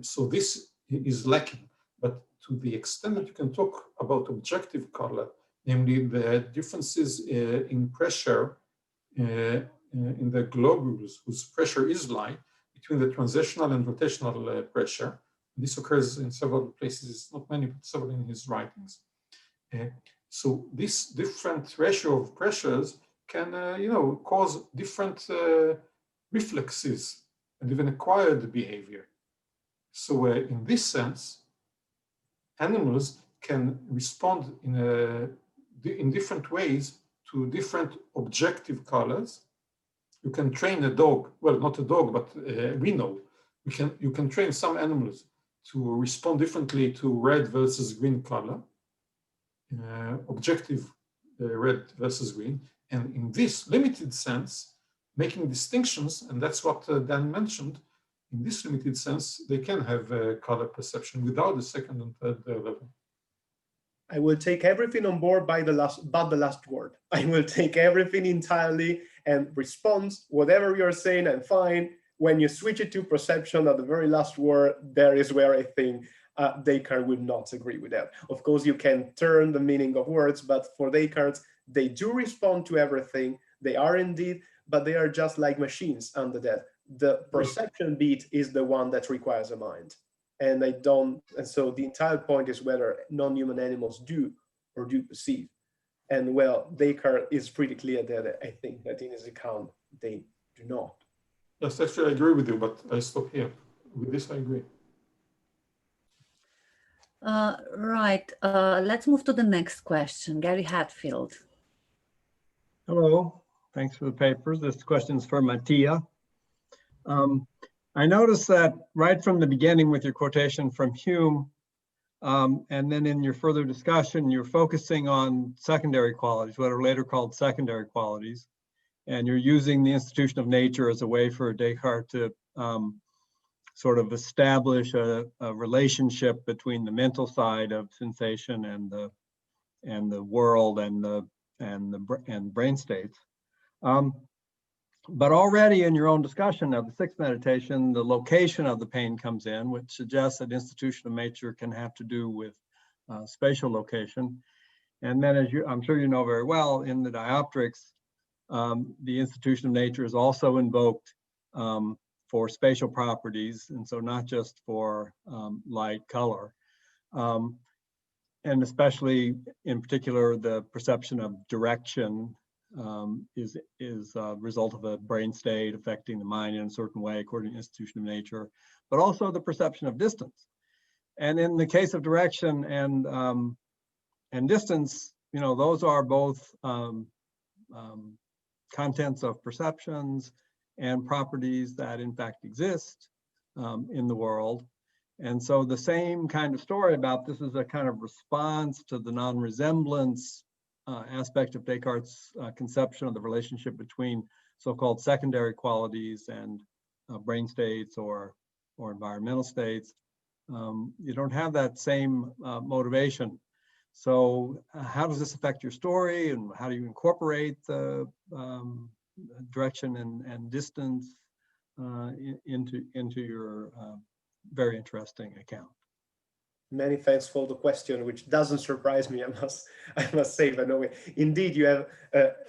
So this is lacking. But to the extent that you can talk about objective color, namely the differences in pressure in the globules whose pressure is light, between the transitional and rotational pressure. This occurs in several places, not many, but several in his writings. So this different ratio of pressures can, cause different reflexes and even acquired behavior. So in this sense, animals can respond in different ways to different objective colors. You can train a dog, well, not a dog, but we know. You can train some animals to respond differently to red versus green color, objective red versus green. And in this limited sense, making distinctions, and that's what Dan mentioned, in this limited sense, they can have color perception without the second and third level. I will take everything on board but the last word. I will take everything entirely and respond, whatever you're saying, and fine. When you switch it to perception at the very last word, there is where I think Descartes would not agree with that. Of course, you can turn the meaning of words, but for Descartes, they do respond to everything. They are indeed, but they are just like machines under that. The perception bit is the one that requires a mind. And so the entire point is whether non-human animals do or do perceive. And well, Descartes is pretty clear that I think that in his account, they do not. Yes, actually I agree with you, but I stop here. With this, I agree. Right, let's move to the next question. Gary Hatfield. Hello, thanks for the papers. This question is for Mattia. I noticed that right from the beginning with your quotation from Hume, and then in your further discussion, you're focusing on secondary qualities, what are later called secondary qualities. And you're using the institution of nature as a way for Descartes to sort of establish a relationship between the mental side of sensation and the world and brain states. But already in your own discussion of the sixth meditation, the location of the pain comes in, which suggests that institution of nature can have to do with spatial location. And then, as I'm sure you know very well, in the dioptrics, the institution of nature is also invoked for spatial properties, and so not just for light, color. And especially in particular, the perception of direction is a result of a brain state affecting the mind in a certain way according to the institution of nature, but also the perception of distance. And in the case of direction and distance, those are both contents of perceptions and properties that in fact exist in the world. And so the same kind of story about this is a kind of response to the non-resemblance aspect of Descartes' conception of the relationship between so-called secondary qualities and brain states or environmental states. You don't have that same motivation. So how does this affect your story, and how do you incorporate the direction and distance into your very interesting account. Many thanks for the question, which doesn't surprise me, I must say, but no way. Indeed, you have,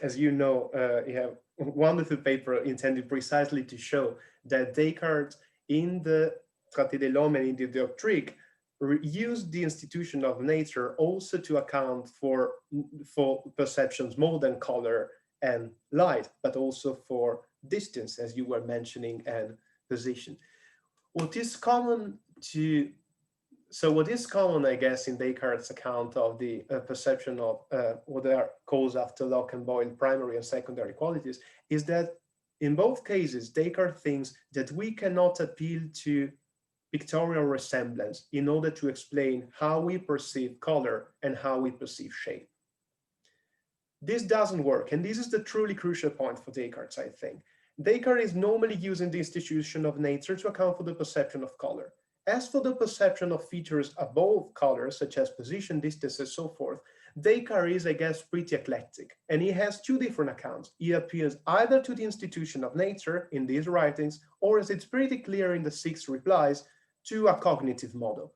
as you know, you have wonderful paper intended precisely to show that Descartes in the Traité de l'Homme and in the Dioptrique used the institution of nature also to account for perceptions more than color and light, but also for distance, as you were mentioning, and position. What is common, I guess, in Descartes' account of the perception of what are called after Locke and Boyle primary and secondary qualities, is that in both cases, Descartes thinks that we cannot appeal to pictorial resemblance in order to explain how we perceive color and how we perceive shape. This doesn't work, and this is the truly crucial point for Descartes, I think. Descartes is normally using the institution of nature to account for the perception of color. As for the perception of features above color, such as position, distance, and so forth, Descartes is, I guess, pretty eclectic, and he has two different accounts. He appeals either to the institution of nature in these writings, or, as it's pretty clear in the 6 replies, to a cognitive model.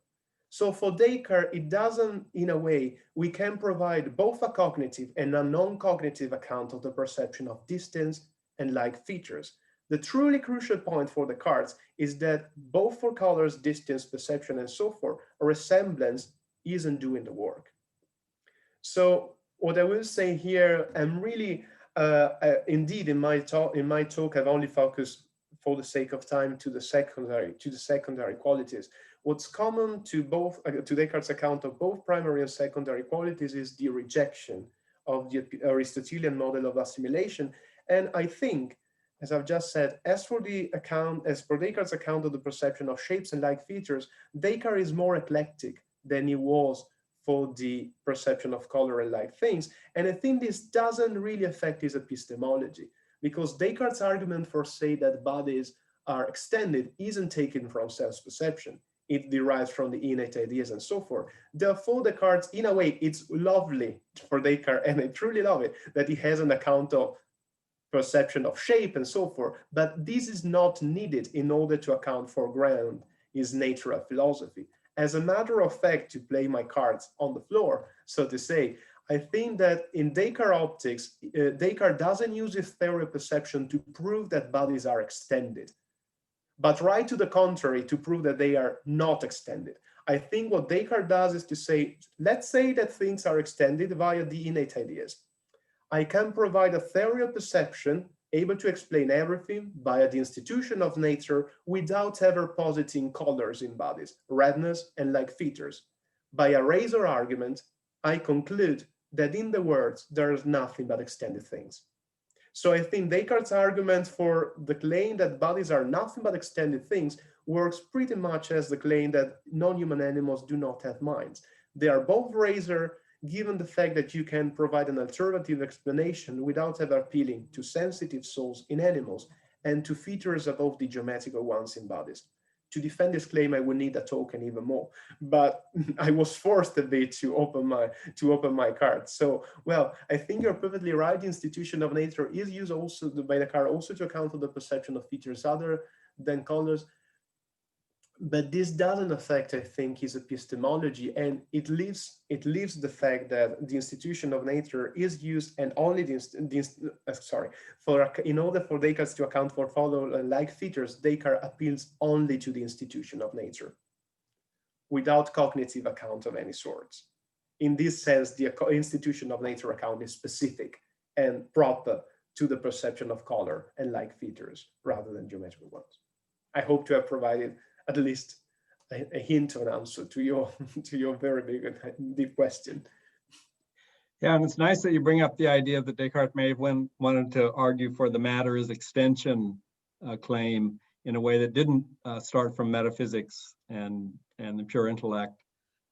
So for Descartes, it doesn't, in a way, we can provide both a cognitive and a non-cognitive account of the perception of distance and like features. The truly crucial point for Descartes is that both for colors, distance, perception, and so forth, a resemblance isn't doing the work. So what I will say here, I'm really, indeed, in my talk, I've only focused, for the sake of time, to the secondary qualities. What's common to both, to Descartes' account of both primary and secondary qualities is the rejection of the Aristotelian model of assimilation. And I think, as I've just said, as for Descartes' account of the perception of shapes and like features, Descartes is more eclectic than he was for the perception of color and like things. And I think this doesn't really affect his epistemology, because Descartes' argument for say that bodies are extended isn't taken from self-perception. It derives from the innate ideas and so forth. Therefore, Descartes, in a way, it's lovely for Descartes, and I truly love it, that he has an account of perception of shape and so forth, but this is not needed in order to account for ground his nature of philosophy. As a matter of fact, to play my cards on the floor, so to say, I think that in Descartes optics, Descartes doesn't use his theory of perception to prove that bodies are extended, but right to the contrary, to prove that they are not extended. I think what Descartes does is to say, let's say that things are extended via the innate ideas. I can provide a theory of perception able to explain everything via the institution of nature without ever positing colors in bodies, redness and like features. By a razor argument, I conclude that in the words, there is nothing but extended things. So I think Descartes' argument for the claim that bodies are nothing but extended things works pretty much as the claim that non-human animals do not have minds. They are both razor, given the fact that you can provide an alternative explanation without ever appealing to sensitive souls in animals and to features above the geometrical ones in bodies. To defend this claim, I would need a token even more, but I was forced a bit to open my cards. So, well, I think you're perfectly right. The institution of nature is used also by Descartes also to account for the perception of features other than colors. But this doesn't affect, I think, his epistemology, and it leaves the fact that the institution of nature is used, and only in order for Descartes to account for follow and like features, Descartes appeals only to the institution of nature, without cognitive account of any sorts. In this sense, the institution of nature account is specific and proper to the perception of color and like features rather than geometrical ones. I hope to have provided at least a hint of an answer to your very big and deep question. Yeah, and it's nice that you bring up the idea that Descartes may have wanted to argue for the matter is extension claim in a way that didn't start from metaphysics and the pure intellect.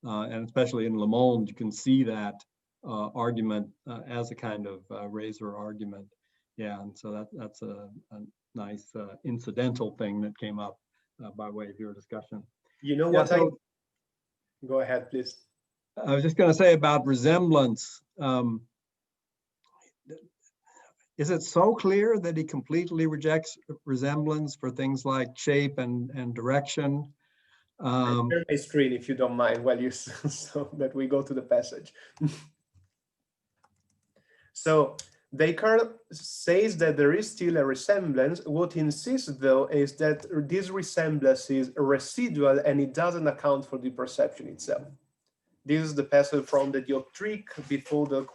And especially in Le Monde, you can see that argument as a kind of razor argument. Yeah, and so that's a nice incidental thing that came up by way of your discussion. You know what? So, go ahead, please. I was just going to say about resemblance. is it so clear that he completely rejects resemblance for things like shape and direction? Share my screen if you don't mind while you so that we go to the passage. So Descartes says that there is still a resemblance. What he insists, though, is that this resemblance is residual and it doesn't account for the perception itself. This is the passage from the Dioptrique before the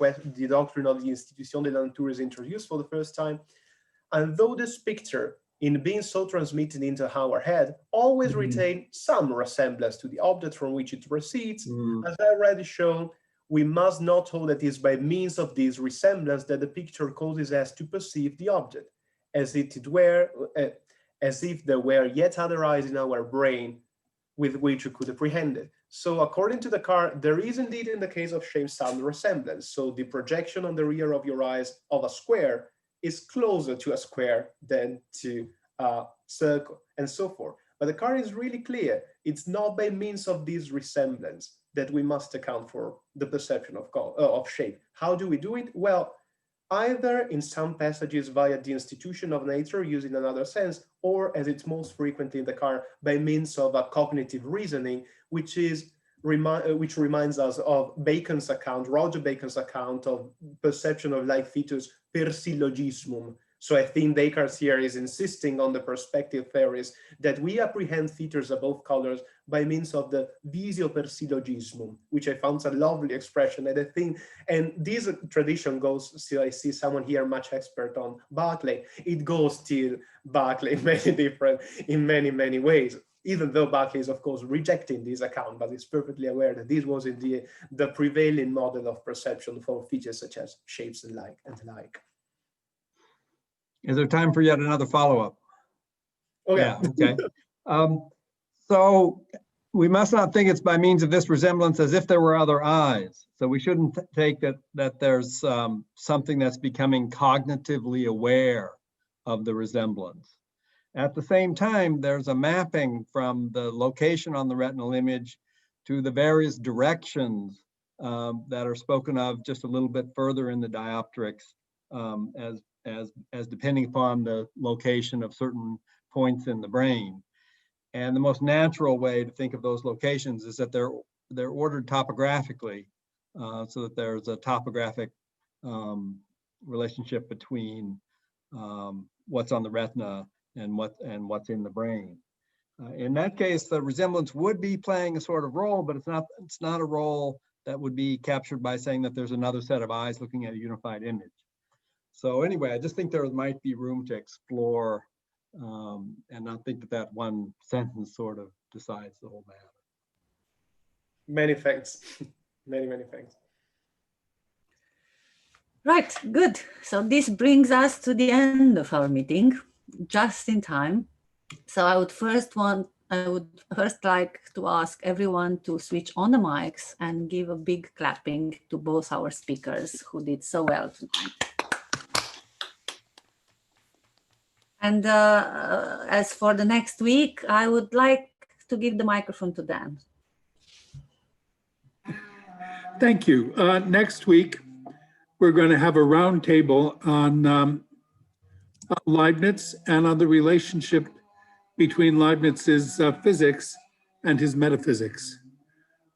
doctrine of the Institution de la Nature is introduced for the first time. And though this picture, in being so transmitted into our head, always retain some resemblance to the object from which it proceeds, as I already shown, we must not hold that it is by means of this resemblance that the picture causes us to perceive the object, as if there were yet other eyes in our brain with which we could apprehend it. So according to Descartes, there is indeed in the case of shape some resemblance. So the projection on the rear of your eyes of a square is closer to a square than to a circle and so forth. But Descartes is really clear. It's not by means of this resemblance that we must account for the perception of shape. How do we do it? Well, either in some passages via the institution of nature using another sense, or as it's most frequently in Descartes, by means of a cognitive reasoning, which reminds us of Bacon's account, Roger Bacon's account of perception of like features per syllogismum. So I think Descartes here is insisting on the perspective theories that we apprehend features above colors by means of the visio per syllogismum, which I found a lovely expression. And I think, and this tradition goes, still I see someone here much expert on Berkeley, it goes till Berkeley in many ways, even though Berkeley is of course rejecting this account, but is perfectly aware that this was indeed the prevailing model of perception for features such as shapes and like. Is there time for yet another follow-up? Okay. Yeah, okay. So we must not think it's by means of this resemblance as if there were other eyes. So we shouldn't take that there's something that's becoming cognitively aware of the resemblance. At the same time, there's a mapping from the location on the retinal image to the various directions that are spoken of just a little bit further in the dioptrics as depending upon the location of certain points in the brain. And the most natural way to think of those locations is that they're ordered topographically, so that there's a topographic relationship between what's on the retina and what's in the brain. In that case, the resemblance would be playing a sort of role, but it's not a role that would be captured by saying that there's another set of eyes looking at a unified image. So anyway, I just think there might be room to explore and not think that one sentence sort of decides the whole matter. Many thanks. many thanks. Right, good. So this brings us to the end of our meeting, just in time. So I would first like to ask everyone to switch on the mics and give a big clapping to both our speakers who did so well tonight. And as for the next week, I would like to give the microphone to Dan. Thank you. Next week, we're going to have a roundtable on Leibniz and on the relationship between Leibniz's physics and his metaphysics.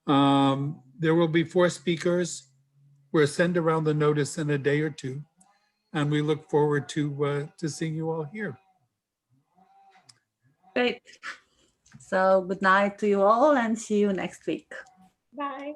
There will be 4 speakers. We'll send around the notice in a day or two, and we look forward to seeing you all here. Great. So good night to you all and see you next week. Bye.